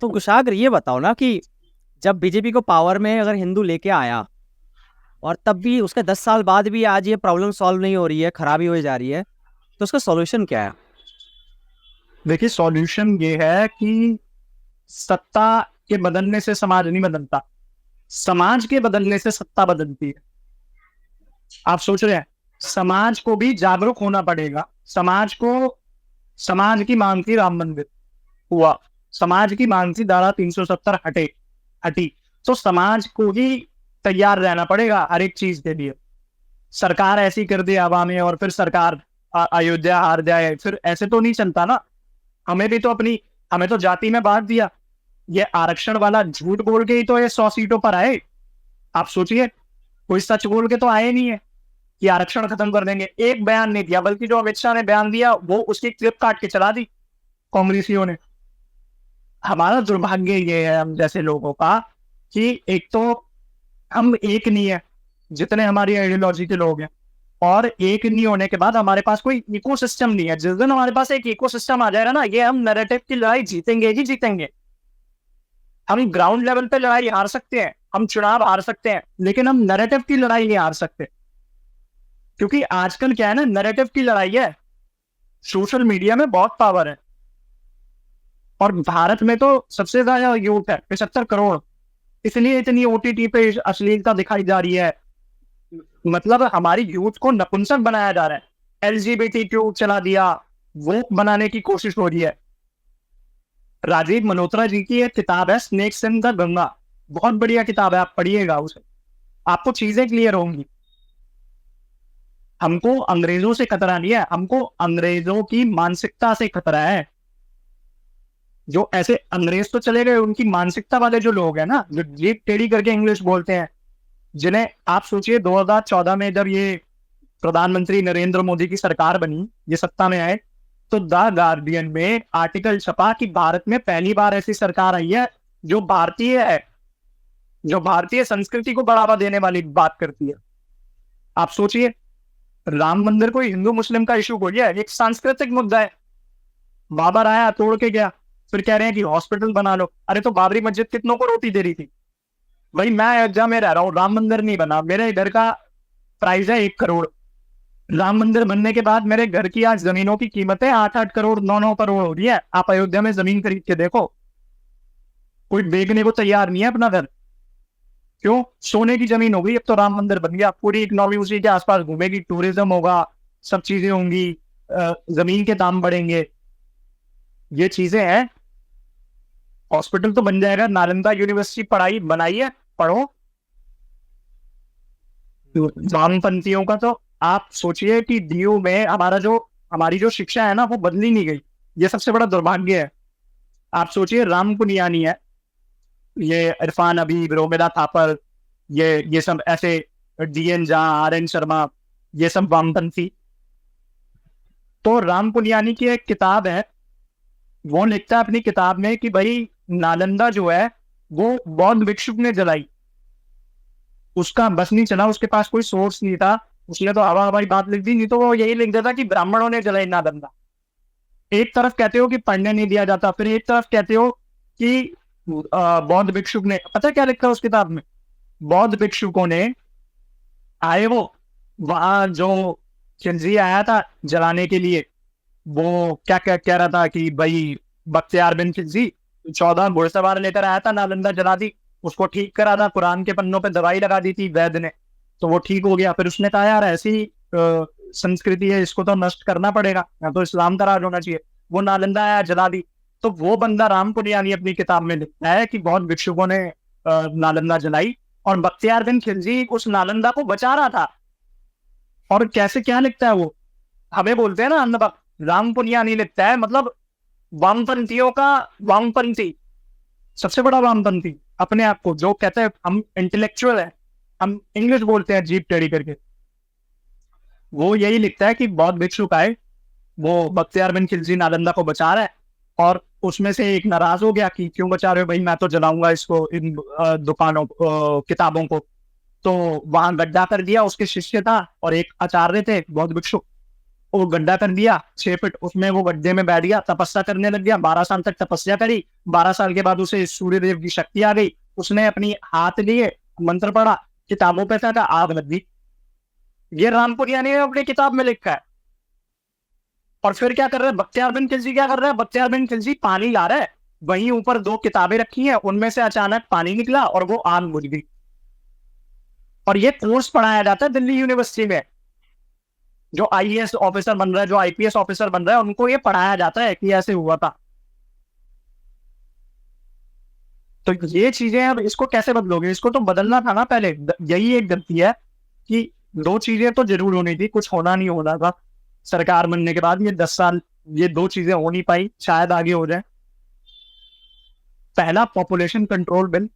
तो कुशाग्र ये बताओ ना कि जब बीजेपी को पावर में अगर हिंदू लेके आया और तब भी उसके 10 साल बाद भी आज ये प्रॉब्लम सॉल्व नहीं हो रही है, खराबी हो जा रही है, तो उसका सॉल्यूशन क्या है? देखिए, सॉल्यूशन ये है कि सत्ता के बदलने से समाज नहीं बदलता, समाज के बदलने से सत्ता बदलती है। आप सोच रहे हैं समाज को भी जागरूक होना पड़ेगा। समाज की मांग थी राम मंदिर हुआ, समाज की मांग थी धारा 370 हटी, तो समाज को ही तैयार रहना पड़ेगा हर एक चीज के लिए। सरकार ऐसी कर दे हवा में और फिर सरकार अयोध्या हार जाए, फिर ऐसे तो नहीं चलता ना। हमें तो जाति में बांट दिया, ये आरक्षण वाला झूठ बोल के ही तो ये 100 सीटों पर आए। आप सोचिए, कोई सच बोल के तो आए नहीं है कि आरक्षण खत्म कर देंगे। एक बयान नहीं दिया, बल्कि जो अमित शाह ने बयान दिया वो उसकी क्लिप काट के चला दी कांग्रेसियों ने। हमारा दुर्भाग्य ये है हम जैसे लोगों का कि एक तो हम एक नहीं है जितने हमारी आइडियोलॉजी के लोग हैं, और एक नहीं होने के बाद हमारे पास कोई इकोसिस्टम नहीं है। जिस दिन हमारे पास एक इकोसिस्टम आ जाएगा ना, ये हम नैरेटिव की लड़ाई जीतेंगे ही जीतेंगे। हम ग्राउंड लेवल पे लड़ाई हार सकते हैं, हम चुनाव हार सकते हैं, लेकिन हम नैरेटिव की लड़ाई नहीं हार सकते। क्योंकि आजकल क्या है ना, नैरेटिव की लड़ाई है। सोशल मीडिया में बहुत पावर है, और भारत में तो सबसे ज्यादा यूथ है, 75 करोड़। इसलिए इतनी ओटीटी पे अश्लीलता दिखाई जा रही है। मतलब हमारी यूथ को नपुंसक बनाया जा रहा है। LGBTQ चला दिया, वो बनाने की कोशिश हो रही है। राजीव मल्होत्रा जी की एक किताब है स्नेक्स इन द गंगा, बहुत बढ़िया किताब है, आप पढ़िएगा उसे, आपको चीजें क्लियर होंगी। हमको अंग्रेजों से खतरा नहीं है, हमको अंग्रेजों की मानसिकता से खतरा है। जो ऐसे अंग्रेज तो चले गए, उनकी मानसिकता वाले जो लोग हैं ना, जो जीप टेढ़ी करके इंग्लिश बोलते हैं, जिन्हें आप सोचिए 2014 में जब ये प्रधानमंत्री नरेंद्र मोदी की सरकार बनी, ये सत्ता में आए, तो द गार्डियन में आर्टिकल छपा कि भारत में पहली बार ऐसी सरकार आई है जो भारतीय है, जो भारतीय संस्कृति को बढ़ावा देने वाली बात करती है। आप सोचिए, राम मंदिर कोई हिंदू मुस्लिम का इशू हो गया, एक सांस्कृतिक मुद्दा है। बाबर आया, तोड़ के गया, फिर कह रहे हैं कि हॉस्पिटल बना लो। अरे तो बाबरी मस्जिद कितनों को रोटी दे रही थी? भाई मैं अयोध्या में रह रहा हूँ, राम मंदिर नहीं बना, मेरे घर का प्राइस है 1 करोड़। राम मंदिर बनने के बाद मेरे घर की आज जमीनों की कीमतें 8-8 करोड़ 9-9 करोड़ हो रही है। आप अयोध्या में जमीन खरीद के देखो, कोई बेचने को तैयार नहीं है अपना घर। क्यों? सोने की जमीन हो गई। अब तो राम मंदिर बन गया, पूरी इकोनॉमी उसी के आसपास घूमेगी, टूरिज्म होगा, सब चीजें होंगी, जमीन के दाम बढ़ेंगे, ये चीजें हैं। हॉस्पिटल तो बन जाएगा, नालंदा यूनिवर्सिटी पढ़ाई बनाई है, पढ़ो। वामपंथियों का तो आप सोचिए कि डीयू में हमारी जो शिक्षा है ना, वो बदली नहीं गई। ये सबसे बड़ा दुर्भाग्य है। आप सोचिए, राम पुनियानी है, ये इरफान हबीब, रोमिला थापर, ये सब ऐसे, DN झा, RN शर्मा, ये सब वामपंथी। तो राम पुनियानी की एक किताब है, वो लिखता है अपनी किताब में कि भाई नालंदा जो है वो बौद्ध भिक्षुक ने जलाई, उसका बस नहीं चला, उसके पास कोई सोर्स नहीं था, उसने तो हवा हवाई बात लिख दी। नहीं तो वो यही लिख देता कि ब्राह्मणों ने जलाई नालंदा। एक तरफ कहते हो कि पढ़ने नहीं दिया जाता, फिर एक तरफ कहते हो कि बौद्ध भिक्षुक ने। पता क्या लिखा है उस किताब में? बौद्ध भिक्षुकों ने आए, वो वहां जो खिलजी आया था जलाने के लिए, वो क्या क्या कह रहा था कि भाई बख्तियार बिन खिलजी 14 घुड़सवार लेकर आया था, नालंदा जला दी, उसको ठीक करा था, कुरान के पन्नों पे दवाई लगा दी थी वैद्य ने, तो वो ठीक हो गया। फिर उसने कहा यार ऐसी संस्कृति है, इसको तो नष्ट करना पड़ेगा, या तो इस्लाम का राज होना चाहिए। वो नालंदा आया, जला दी। तो वो बंदा राम पुनियानी अपनी किताब में लिखता है कि बहुत भिक्षुकों ने नालंदा जलाई, और बख्तियार बिन खिलजी उस नालंदा को बचा रहा था। और कैसे क्या लिखता है वो? हमें बोलते हैं ना अंधभक्त, राम पुनियानी लिखता है, मतलब वामपंथियों का वामपंथी, सबसे बड़ा वामपंथी अपने आप को, जो कहते हैं हम इंटेलेक्चुअल है, हम इंग्लिश बोलते हैं जीप टेढ़ी करके, वो यही लिखता है कि बहुत भिक्षुक आए, वो बख्तियार बिन खिलजी नालंदा को बचा रहा है, और उसमें से एक नाराज हो गया कि क्यों बचा रहे हो भाई, मैं तो जलाऊंगा इसको, इन दुकानों किताबों को। तो वहां गड्ढा कर दिया, उसके शिष्य था और एक आचार्य थे बहुत भिक्षुक, वो गड्ढा कर दिया 6 फीट, उसमें वो गड्ढे में बैठ गया, तपस्या करने लग गया। 12 साल तक तपस्या करी। 12 साल के बाद उसे सूर्यदेव की शक्ति आ गई, उसने अपनी हाथ लिए, मंत्र पढ़ा, किताबों पे था, आग लग गई। ये राम पुनियानी ने अपनी किताब में लिखा है। और फिर क्या कर रहे हैं बख्तियार बिन खिलजी? क्या कर रहा है बख्तियार बिन खिलजी? पानी ला रहा है, वहीं ऊपर 2 किताबें रखी हैं, उनमें से अचानक पानी निकला और वो आग बुझ गई। और ये कोर्स पढ़ाया जाता है दिल्ली यूनिवर्सिटी में। जो आईएएस ऑफिसर बन रहा है, जो आईपीएस ऑफिसर बन रहा है, उनको ये पढ़ाया जाता है कि ऐसे हुआ था। तो ये चीजें अब इसको कैसे बदलोगे? इसको तो बदलना था ना पहले। यही एक गलती है कि दो चीजें तो जरूर होनी थी, कुछ होना नहीं होना था। सरकार बनने के बाद ये 10 साल ये दो चीजें हो नहीं पाई, शायद आगे हो जाए। पहला, पॉपुलेशन कंट्रोल बिल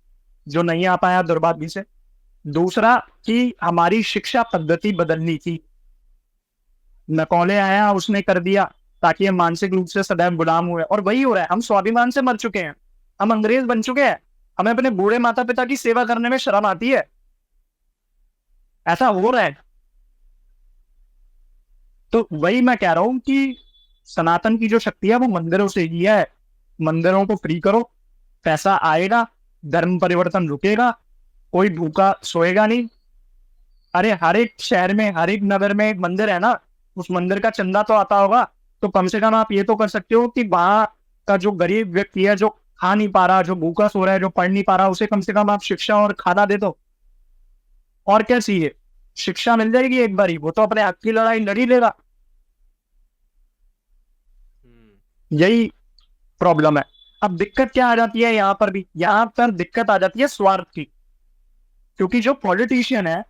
जो नहीं आ पाया दुर्भाग्य से। दूसरा कि हमारी शिक्षा पद्धति बदलनी थी। नकौले आया, उसने कर दिया ताकि हम मानसिक रूप से सदैव गुलाम हुए, और वही हो रहा है। हम स्वाभिमान से मर चुके हैं, हम अंग्रेज बन चुके हैं। हमें अपने बूढ़े माता पिता की सेवा करने में शर्म आती है। ऐसा हो रहा है। तो वही मैं कह रहा हूं कि सनातन की जो शक्ति है वो मंदिरों से ही है। मंदिरों को फ्री करो, पैसा आएगा, धर्म परिवर्तन रुकेगा, कोई भूखा सोएगा नहीं। अरे हर एक शहर में, हर एक नगर में एक मंदिर है ना, उस मंदिर का चंदा तो आता होगा। तो कम से कम आप ये तो कर सकते हो कि वहां का जो गरीब व्यक्ति है, जो खा नहीं पा रहा, जो भूखा सो रहा है, जो पढ़ नहीं पा रहा, उसे कम से कम आप शिक्षा और खाना दे दो। और क्या चाहिए? शिक्षा मिल जाएगी एक बारी, वो तो अपने हक की लड़ाई लड़ ही लेगा। यही प्रॉब्लम है। अब दिक्कत क्या आ जाती है यहाँ पर भी? यहाँ पर दिक्कत आ जाती है स्वार्थ की। क्योंकि जो पॉलिटिशियन है,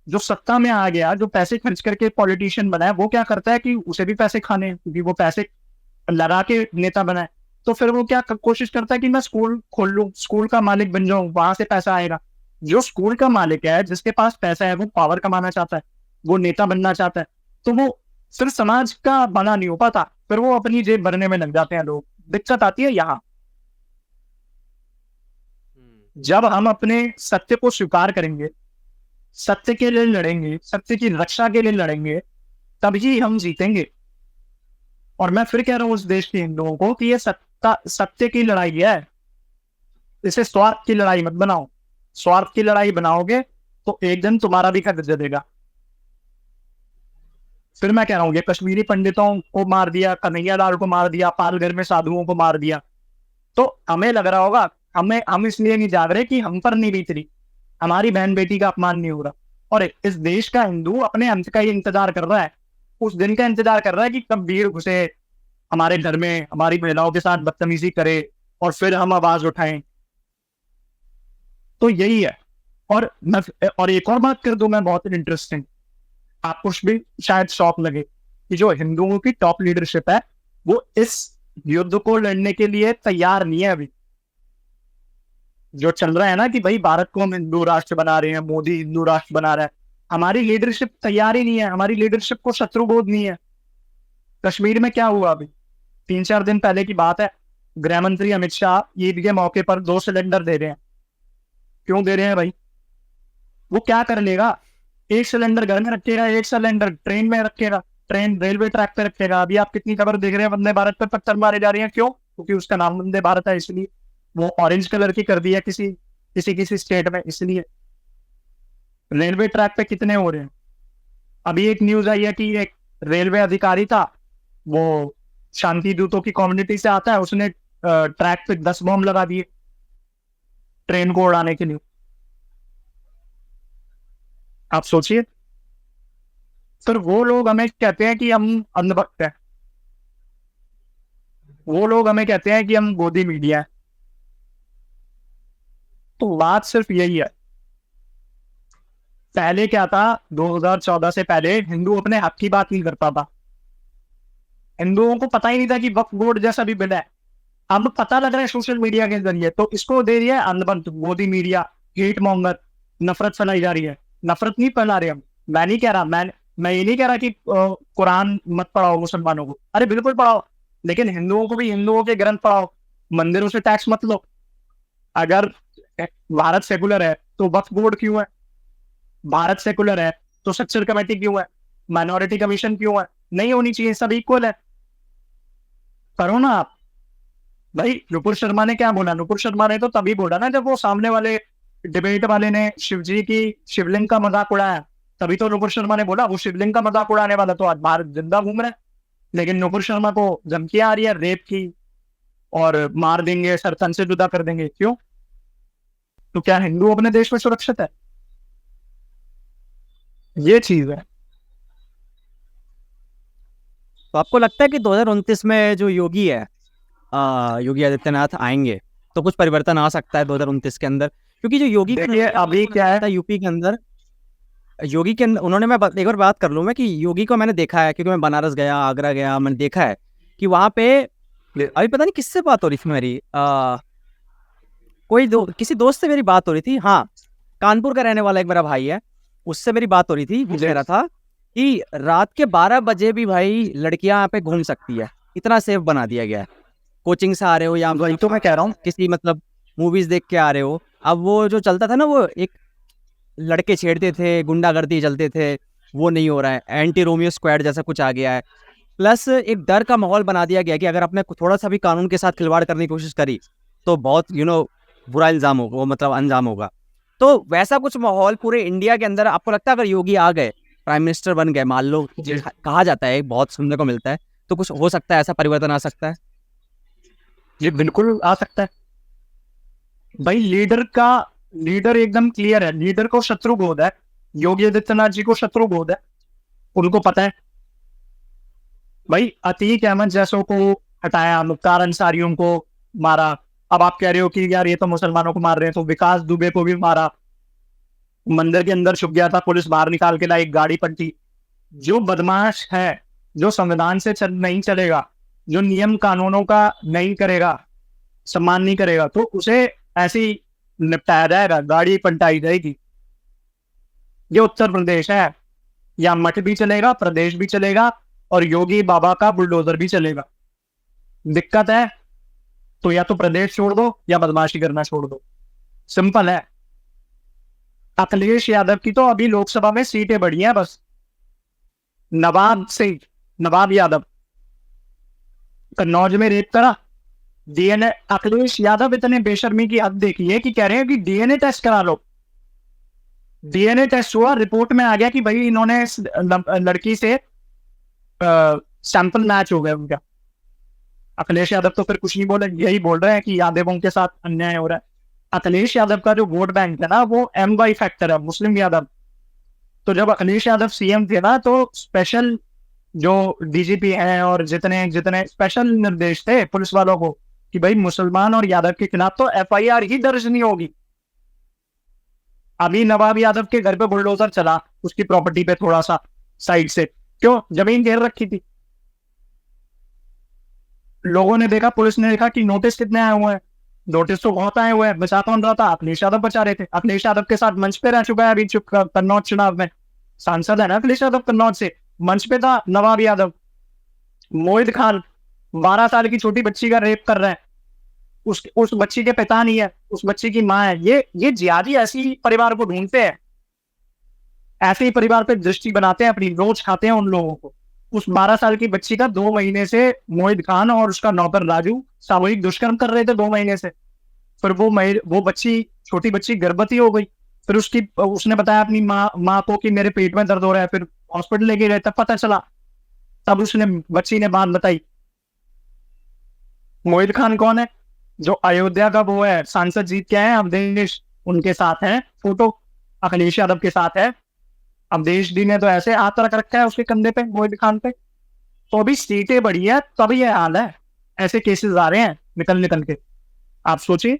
जो सत्ता में आ गया, जो पैसे खर्च करके पॉलिटिशियन बना है, वो क्या करता है कि उसे भी पैसे खाने हैं, क्योंकि वो पैसे लगा के नेता बना है। तो फिर वो क्या कोशिश करता है कि मैं स्कूल खोल लूं, स्कूल का मालिक बन जाऊं, वहां से पैसा आएगा। जो स्कूल का मालिक है, जिसके पास पैसा है, वो पावर कमाना चाहता है, वो नेता बनना चाहता है। तो वो सिर्फ समाज का भला नहीं हो पाता, फिर वो अपनी जेब भरने में लग जाते हैं लोग। दिक्कत आती है यहाँ। जब हम अपने सत्य को स्वीकार करेंगे, सत्य के लिए लड़ेंगे, सत्य की रक्षा के लिए लड़ेंगे, तभी हम जीतेंगे। और मैं फिर कह रहा हूं उस देश के हिंदुओं को कि ये सत्य की लड़ाई है। इसे स्वार्थ की लड़ाई मत बनाओ। स्वार्थ की लड़ाई बनाओगे तो एक दिन तुम्हारा भी खत जलेगा। फिर मैं कह रहा हूं, ये कश्मीरी पंडितों को मार दिया, कन्हैया लाल को मार दिया, पालघर में साधुओं को मार दिया, तो हमें लग रहा होगा, हम इसलिए नहीं जाग रहे कि हम पर नहीं बीत रही, हमारी बहन बेटी का अपमान नहीं हो रहा। और इस देश का हिंदू अपने अंत का ही इंतजार कर रहा है, उस दिन का इंतजार कर रहा है कि कब वीर घुसे हमारे घर में, हमारी महिलाओं के साथ बदतमीजी करे, और फिर हम आवाज उठाएं। तो यही है। और एक और बात कर दूं मैं, बहुत इंटरेस्टिंग, आपको भी शायद शौक लगे, कि जो हिंदुओं की टॉप लीडरशिप है, वो इस युद्ध को लड़ने के लिए तैयार नहीं है अभी। जो चल रहा है ना कि भाई भारत को हम हिंदू राष्ट्र बना रहे हैं, मोदी हिंदू राष्ट्र बना रहा है, हमारी लीडरशिप तैयार ही नहीं है, हमारी लीडरशिप को शत्रुबोध नहीं है। कश्मीर में क्या हुआ अभी 3-4 दिन पहले की बात है, गृह मंत्री अमित शाह ईद के मौके पर 2 सिलेंडर दे रहे हैं। क्यों दे रहे हैं भाई? वो क्या कर लेगा? एक सिलेंडर घर में रखेगा, एक सिलेंडर ट्रेन में रखेगा, ट्रेन रेलवे ट्रैक पे रखेगा। अभी आप कितनी खबर देख रहे हैं, वंदे भारत पे पत्थर मारे जा रहे हैं। क्यों? क्योंकि उसका नाम वंदे भारत है, इसलिए। वो ऑरेंज कलर की कर दी है किसी स्टेट में, इसलिए। रेलवे ट्रैक पे कितने हो रहे हैं? अभी एक न्यूज आई है कि एक रेलवे अधिकारी था, वो शांति दूतों की कम्युनिटी से आता है, उसने ट्रैक पे 10 बॉम्ब लगा दिए ट्रेन को उड़ाने के लिए। आप सोचिए। फिर वो लोग हमें कहते हैं कि हम अंधभक्त हैं, वो लोग हमें कहते हैं कि हम गोदी मीडिया है। तो बात सिर्फ यही है। पहले क्या था, 2014 से पहले हिंदू अपने हक की बात नहीं करता था। हिंदुओं को पता ही नहीं था कि वक्फ बोर्ड जैसा भी बिल है। अब पता लग रहा है सोशल मीडिया के जरिए, तो इसको दे दिया अंधभक्त, गोदी मीडिया, हेट मॉन्गर, नफरत फैलाई जा रही है। नफरत नहीं फैला रहे हम, मैं नहीं कह रहा, मैं ये नहीं कह रहा कि कुरान मत पढ़ाओ मुसलमानों को, अरे बिल्कुल पढ़ाओ, लेकिन हिंदुओं को भी हिंदुओं के ग्रंथ पढ़ाओ, मंदिरों से टैक्स मत लो। अगर भारत सेकुलर है तो वक्फ बोर्ड क्यों है? भारत सेकुलर है तो स्ट्रक्चर कमेटी क्यों है? माइनॉरिटी कमीशन क्यों है? नहीं होनी चाहिए, सब इक्वल है। करो ना आप। भाई नुपुर शर्मा ने क्या बोला? नुपुर शर्मा ने तो तभी बोला ना जब वो सामने वाले डिबेट वाले ने शिवजी की शिवलिंग का मजाक उड़ाया, तभी तो नुपुर शर्मा ने बोला। वो शिवलिंग का मजाक उड़ाने वाला तो आज बाहर जिंदा घूम रहा है, लेकिन नुपुर शर्मा को धमकियां आ रही है रेप की, और मार देंगे, सर तन से जुदा कर देंगे। क्यों? तो क्या हिंदू अपने देश में सुरक्षित है? ये चीज है। तो आपको लगता है कि 2029 में जो योगी है, योगी आदित्यनाथ आएंगे तो कुछ परिवर्तन आ सकता है 2029 के अंदर? क्योंकि जो योगी का देखिए अभी क्या है, यूपी के अंदर, योगी के अंदर उन्होंने, एक और बात कर लूँ मैं, कि योगी को मैंने देखा है, क्योंकि मैं बनारस गया, आगरा गया, मैंने देखा है कि वहाँ पे अभी पता नहीं किससे बात हो रही थी मेरी, किसी दोस्त से मेरी बात हो रही थी, हाँ, कानपुर का रहने वाला एक मेरा भाई है, उससे मेरी बात हो रही थी। वो कह रहा था कि रात के 12 बजे भी भाई लड़कियां यहाँ पे घूम सकती है, इतना सेफ बना दिया गया है। कोचिंग से आ रहे हो या वही तो मैं कह रहा हूँ। किसी मतलब मूवीज देख के आ रहे हो, अब वो जो चलता था ना, वो एक लड़के छेड़ते थे, गुंडागर्दी चलते थे, वो नहीं हो रहा है, एंटी रोमियो स्क्वाड जैसा कुछ आ गया है। प्लस एक डर का माहौल बना दिया गया कि अगर आपने थोड़ा सा भी कानून के साथ खिलवाड़ करने की कोशिश करी तो बहुत बुरा इल्जाम होगा, वो मतलब अंजाम होगा। तो वैसा कुछ माहौल पूरे इंडिया के अंदर, आपको लगता है अगर योगी आ गए, प्राइम मिनिस्टर बन गए, मान लो, कहा जाता है, बहुत सुनने को मिलता है, तो कुछ हो सकता है, ऐसा परिवर्तन आ सकता है? ये बिल्कुल आ सकता है भाई। लीडर एकदम क्लियर है, लीडर को शत्रु बोध है, योगी आदित्यनाथ जी को शत्रु बोध है, उनको पता है भाई। अतीक अहमद जैसों को हटाया, मुख्तार अंसारियों को मारा, अब आप कह रहे हो कि यार ये तो मुसलमानों को मार रहे हैं, तो विकास दुबे को भी मारा, मंदिर के अंदर छुप गया था, पुलिस बाहर निकाल के लाई, गाड़ी पलटी। जो बदमाश है, जो संविधान से नहीं चलेगा, जो नियम कानूनों का नहीं करेगा, सम्मान नहीं करेगा, तो उसे ऐसे ही निपटाया जाएगा, गाड़ी पलटाई जाएगी। ये उत्तर प्रदेश है, या मठ भी चलेगा, प्रदेश भी चलेगा, और योगी बाबा का बुलडोजर भी चलेगा। दिक्कत है तो या तो प्रदेश छोड़ दो या बदमाशी करना छोड़ दो, सिंपल है। अखिलेश यादव की तो अभी लोकसभा में सीटें बढ़ी हैं बस। नवाब यादव कन्नौज में रेप करा, डीएनए, अखिलेश यादव इतने बेशर्मी की हद देखी है कि कह रहे हैं कि डीएनए टेस्ट करा लो। डीएनए टेस्ट हुआ, रिपोर्ट में आ गया कि भाई इन्होंने लड़की से सैंपल मैच हो गया उनका। अखिलेश यादव तो फिर कुछ नहीं बोले, यही बोल रहे हैं कि यादवों के साथ अन्याय हो रहा है। अखिलेश यादव का जो वोट बैंक है ना, वो MY फैक्टर है, मुस्लिम यादव। तो जब अखिलेश यादव सीएम थे ना, तो स्पेशल जो डीजीपी हैं और जितने जितने स्पेशल निर्देश थे पुलिस वालों को कि भाई मुसलमान और यादव के खिलाफ तो FIR ही दर्ज नहीं होगी। अभी नवाब यादव के घर पे बुलडोजर चला, उसकी प्रॉपर्टी पे थोड़ा सा साइड से, क्यों? जमीन घेर रखी थी। लोगों ने देखा, पुलिस ने देखा कि नोटिस कितने आए हुए हैं, नोटिस तो बहुत आए हुए हैं, बचा कौन रहा था? अखिलेश यादव बचा रहे थे। अखिलेश यादव के साथ मंच पे रह चुका है अभी कन्नौज चुनाव में, सांसद है ना अखिलेश यादव कन्नौज से, मंच पे था नवाब यादव। मोहित खान 12 साल की छोटी बच्ची का रेप कर रहा है, उस बच्ची के पिता नहीं है, उस बच्ची की माँ है। ये जिहादी ऐसी परिवार को ढूंढते हैं, ऐसे ही परिवार पे दृष्टि बनाते हैं अपनी, रोज खाते हैं उन लोगों को। उस 12 साल की बच्ची का 2 महीने से मोहित खान और उसका नौकर राजू सामूहिक दुष्कर्म कर रहे थे 2 महीने से। फिर वो बच्ची, छोटी बच्ची गर्भवती हो गई। फिर उसने बताया अपनी माँ को कि मेरे पेट में दर्द हो रहा है। फिर हॉस्पिटल लेके गए, तब पता चला, तब बच्ची ने बात बताई। मोहित खान कौन है? जो अयोध्या का वो है, सांसद जीत के आए अवधेश, उनके साथ है फोटो, अखिलेश यादव के साथ है। अवधेश जी ने तो ऐसे हाथ रख रखा है उसके कंधे पे, मोहित खान पे। तो अभी सीटें बढ़ी है, तभी ये हाल है, ऐसे केसेस आ रहे हैं निकल के। आप सोचिए,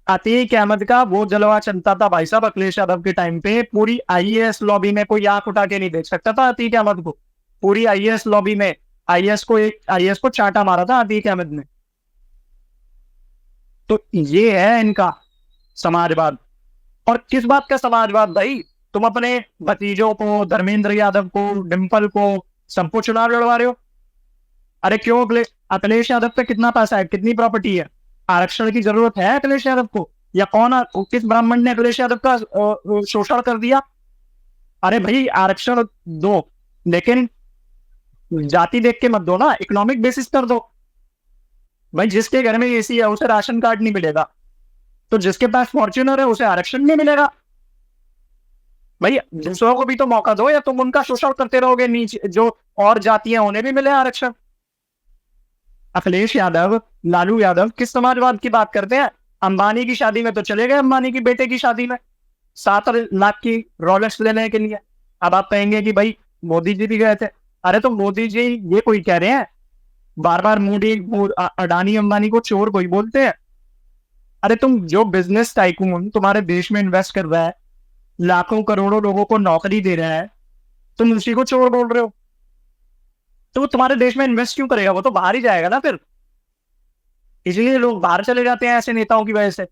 अतीक अहमद का वो जलवा चलता था भाई साहब अखिलेश यादव के टाइम पे। पूरी IAS लॉबी में कोई आंख उठा के नहीं देख सकता था अतीक अहमद को। पूरी IAS लॉबी में IAS को चाटा मारा था अतीक अहमद ने। तो ये है इनका समाजवाद। और किस बात का समाजवाद भाई? तुम अपने भतीजों को, धर्मेंद्र यादव को, डिम्पल को, सबको चुनाव लड़वा रहे हो। अरे क्यों? अखिलेश यादव पे कितना पैसा है, कितनी प्रॉपर्टी है? आरक्षण की जरूरत है अखिलेश यादव को? या किस ब्राह्मण ने अखिलेश यादव का शोषण कर दिया? अरे भाई आरक्षण दो, लेकिन जाति देख के मत दो ना, इकोनॉमिक बेसिस कर दो। भाई जिसके घर में AC है उसे राशन कार्ड नहीं मिलेगा, तो जिसके पास फॉर्च्यूनर है उसे आरक्षण नहीं मिलेगा। भाई दूसरों को भी तो मौका दो, या तुम उनका शोषण करते रहोगे? नीचे जो और जातियां, उन्हें भी मिले आरक्षण। अखिलेश यादव, लालू यादव किस समाजवाद की बात करते हैं? अंबानी की शादी में तो चले गए, अंबानी की बेटे की शादी में 7 लाख की रोलेक्स लेने के लिए। अब आप कहेंगे कि भाई मोदी जी भी गए थे। अरे तो मोदी जी ये कोई कह रहे हैं, बार बार मोदी अडानी अंबानी को चोर कोई बोलते हैं? अरे तुम जो बिजनेस टाइकून तुम्हारे देश में इन्वेस्ट कर रहा है, लाखों करोड़ों लोगों को नौकरी दे रहा है, तुम उसी को चोर बोल रहे हो? तो वो तुम्हारे देश में इन्वेस्ट क्यों करेगा? वो तो बाहर ही जाएगा ना फिर। इसलिए लोग बाहर चले जाते हैं ऐसे नेताओं की वजह से।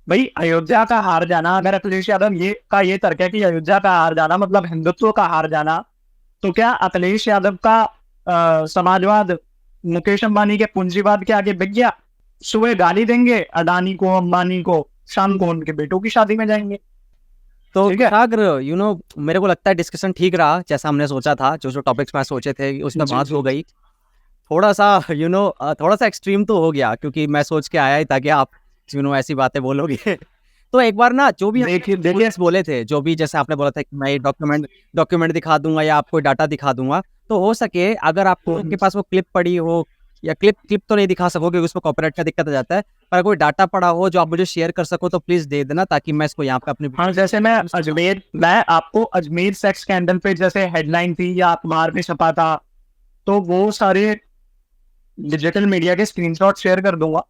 भाई अयोध्या का हार जाना, अगर अखिलेश यादव ये तर्क है कि अयोध्या का हार जाना मतलब हिंदुत्व का हार जाना, तो क्या अखिलेश यादव का समाजवाद मुकेश अंबानी के पूंजीवाद के आगे बिक गया? सुबह गाली देंगे अडानी को अंबानी को, शाम को उनके बेटों की शादी में जाएंगे। तो ठीक है। सागर मेरे को लगता है डिस्कशन ठीक रहा, जैसा हमने सोचा था, जो टॉपिक्स मैं सोचे थे उसमें जी, बात जी, हो गई। थोड़ा सा थोड़ा सा एक्सट्रीम तो हो गया, क्योंकि मैं सोच के आया ही था कि आप ऐसी बातें बोलोगे। तो एक बार ना जो भी देखिए बोले थे, जो भी जैसे आपने बोला था कि मैं डॉक्यूमेंट दिखा दूंगा या आपको डाटा दिखा दूंगा, तो हो सके अगर आपको के पास वो क्लिप पड़ी हो, या क्लिप तो नहीं दिखा सकोगे, उसमें कॉपीराइट का दिक्कत आ जाता है, पर कोई डाटा पड़ा हो जो आप मुझे शेयर कर सको तो प्लीज दे देना, ताकि मैं इसको यहाँ पे अपने हाँ, जैसे मैं आपको अजमेर सेक्स स्कैंडल पे जैसे हेडलाइन थी या अखबार में छपा था, तो वो सारे डिजिटल मीडिया के स्क्रीनशॉट शेयर कर दूंगा।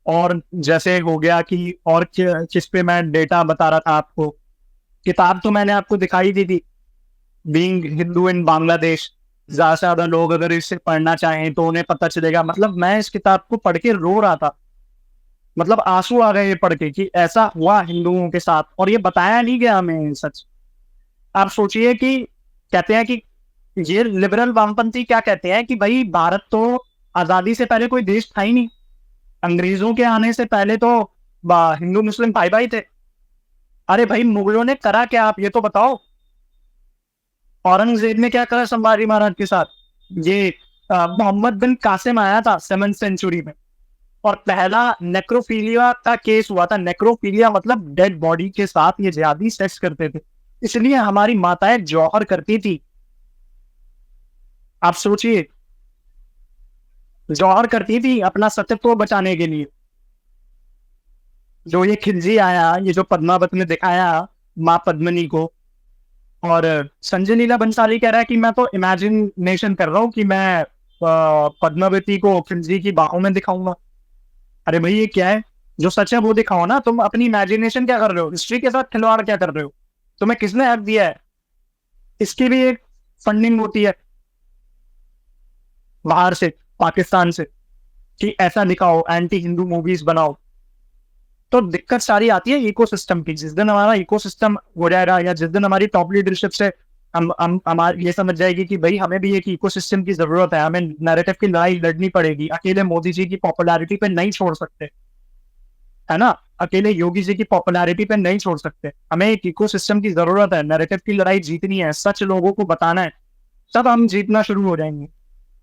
और जैसे हो गया कि और किस पे मैं डेटा बता रहा था आपको, किताब तो मैंने आपको दिखाई दी थी, बीइंग हिंदू इन बांग्लादेश। ज्यादा से ज्यादा लोग अगर इसे पढ़ना चाहें तो उन्हें पता चलेगा। मतलब मैं इस किताब को पढ़ के रो रहा था, मतलब आंसू आ गए ये पढ़ के कि ऐसा हुआ हिंदुओं के साथ और ये बताया नहीं गया हमें सच। आप सोचिए कि कहते हैं कि ये लिबरल वामपंथी क्या कहते हैं कि भाई भारत तो आजादी से पहले कोई देश था ही नहीं, अंग्रेजों के आने से पहले तो हिंदू मुस्लिम भाई भाई थे। अरे भाई मुगलों ने करा क्या, आप ये तो बताओ। औरंगजेब ने क्या करा संभाजी महाराज के साथ? ये मोहम्मद बिन कासिम आया था 7th सेंचुरी में और पहला नेक्रोफीलिया का केस हुआ था। नेक्रोफीलिया मतलब डेड बॉडी के साथ ये जिहादी सेक्स करते थे, इसलिए हमारी माताएं जौहर करती थी। आप सोचिए, जौहर करती थी अपना सत्यत्व बचाने के लिए। जो ये खिलजी आया, ये जो पद्मावत ने दिखाया माँ पद्मिनी को, और संजय लीला बंसाली कह रहा है कि मैं तो इमेजिनेशन कर रहा हूँ कि मैं पद्मावती को खिलजी की बाहों में दिखाऊंगा। अरे भाई ये क्या है? जो सच है वो दिखाओ ना। तुम अपनी इमेजिनेशन क्या कर रहे हो? हिस्ट्री के साथ खिलवाड़ क्या कर रहे हो? तुम्हें किसने हक दिया है? इसकी भी एक फंडिंग होती है बाहर से, पाकिस्तान से, कि ऐसा दिखाओ, एंटी हिंदू मूवीज बनाओ। तो दिक्कत सारी आती है इकोसिस्टम की। जिस दिन हमारा इकोसिस्टम हो जाएगा या जिस दिन हमारी टॉप लीडरशिप से हम ये समझ जाएगी कि भाई हमें भी एक इकोसिस्टम की जरूरत है, हमें नैरेटिव की लड़ाई लड़नी पड़ेगी, अकेले मोदी जी की पॉपुलैरिटी पे नहीं छोड़ सकते, है ना? अकेले योगी जी की पॉपुलैरिटी पे नहीं छोड़ सकते, हमें एक इकोसिस्टम की जरूरत है। नैरेटिव की लड़ाई जीतनी है, सच लोगों को बताना है, तब हम जीतना शुरू हो जाएंगे,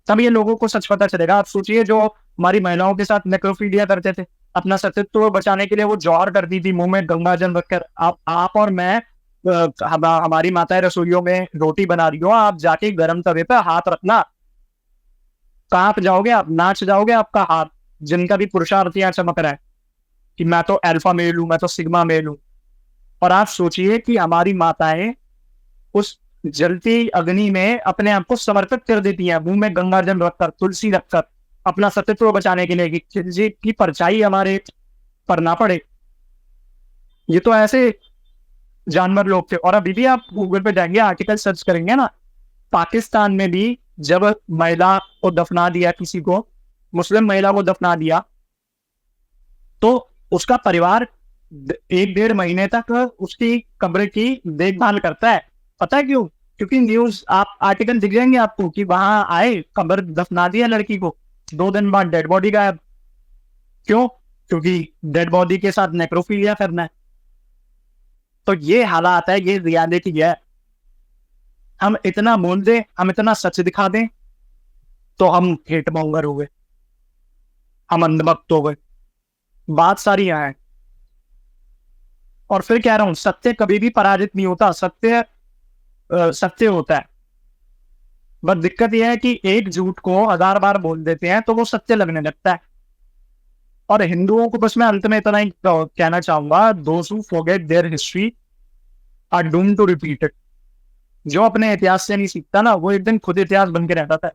तब ये लोगों को सच पता चलेगा। आप सोचिए, जो हमारी महिलाओं के साथ नेक्रोफीलिया करते थे, अपना सतीत्व बचाने के लिए वो जौहर करती थी मुंह में गंगा जल रखकर। आप और मैं, हमारी माताएं रसोइयों में रोटी बना रही हो, आप जाके गर्म तवे पे हाथ रखना, कांप जाओगे आप, नाच जाओगे आपका हाथ। जिनका भी पुरुषार्थ यहाँ चमक रहा है कि मैं तो अल्फा मेल हूं, मैं तो सिग्मा मेल हूं। और आप सोचिए कि हमारी माताएं उस जलती अग्नि में अपने आप को समर्पित कर देती हैं, मुंह में गंगा जल रखकर, तुलसी रखकर, अपना सतीत्व बचाने के लिए कि खिलजी की परछाई हमारे पर ना पड़े। ये तो ऐसे जानवर लोग थे। और अभी भी आप गूगल पे जाएंगे, आर्टिकल सर्च करेंगे ना, पाकिस्तान में भी जब महिला को दफना दिया, किसी को, मुस्लिम महिला को दफना दिया, तो उसका परिवार 1-1.5 महीने तक उसकी कब्र की देखभाल करता है। पता है क्यों? क्योंकि न्यूज आप आर्टिकल दिख जाएंगे आपको कि वहां आए, कब्र दफना दिया लड़की को, 2 दिन बाद डेड बॉडी गायब। क्यों? क्योंकि डेड बॉडी के साथ नेक्रोफीलिया करना है। तो ये हालात है, ये रियलिटी है। हम इतना बोल दें, हम इतना सच दिखा दें, तो हम हेट मॉन्गर हो गए, हम अंधभक्त हो गए। बात सारी यहाँ है। और फिर कह रहा हूं, सत्य कभी भी पराजित नहीं होता, सत्य सत्य होता है। बस दिक्कत यह है कि एक झूठ को 1000 बार बोल देते हैं तो वो सत्य लगने लगता है। और हिंदुओं को बस मैं अंत में इतना ही कहना चाहूंगा, those who forget their history are doomed to repeat it. जो अपने इतिहास से नहीं सीखता ना, वो एक दिन खुद इतिहास बन के रहता था।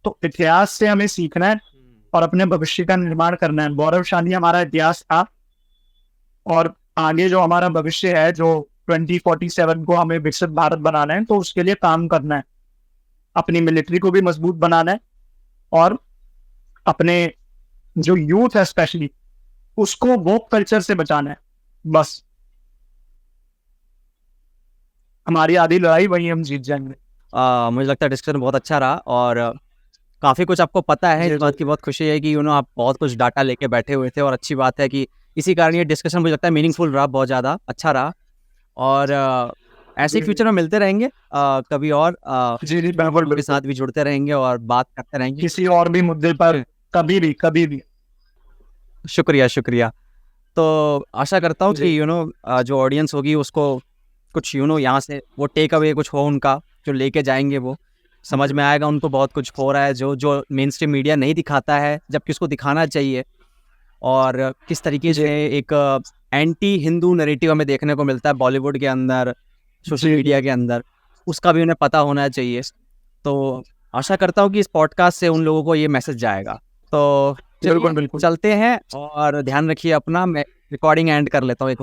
तो इतिहास से हमें सीखना है और अपने भविष्य का निर्माण करना है। गौरवशाली हमारा इतिहास था और आगे जो हमारा भविष्य है, जो 2047 को हमें विकसित भारत बनाना है, तो उसके लिए काम करना है। अपनी मिलिट्री को भी मजबूत बनाना है और अपने जो यूथ है स्पेशली, उसको वोक कल्चर से बचाना है। बस हमारी आधी लड़ाई वही हम जीत जाएंगे। मुझे लगता है डिस्कशन बहुत अच्छा रहा और काफ़ी कुछ आपको पता है। जी, इस बात की बहुत खुशी है कि आप बहुत कुछ डाटा लेके बैठे हुए थे और अच्छी बात है कि इसी कारण ये डिस्कशन मुझे लगता है मीनिंगफुल रहा, बहुत ज़्यादा अच्छा रहा। और ऐसे ही जी। फ्यूचर में मिलते रहेंगे कभी और जी जी, बिल्कुल के बिल्कुल। साथ भी जुड़ते रहेंगे और बात करते रहेंगे। किसी और भी मुद्दे पर कभी भी। शुक्रिया, शुक्रिया। तो आशा करता हूँ जी। कि जो ऑडियंस होगी उसको कुछ यहाँ से वो टेक अवे कुछ हो उनका, जो लेके जाएंगे वो समझ में आएगा उनको बहुत कुछ हो रहा है जो मेन स्ट्रीम मीडिया नहीं दिखाता है, जबकि उसको दिखाना चाहिए। और किस तरीके जी। से एक एंटी हिंदू नैरेटिव हमें देखने को मिलता है बॉलीवुड के अंदर, सोशल जी। मीडिया के अंदर, उसका भी उन्हें पता होना चाहिए। तो आशा करता हूँ कि इस पॉडकास्ट से उन लोगों को ये मैसेज जाएगा। तो बिल्कुल बिल्कुल। चलते हैं और ध्यान रखिए अपना। मैं रिकॉर्डिंग एंड कर लेता हूँ एक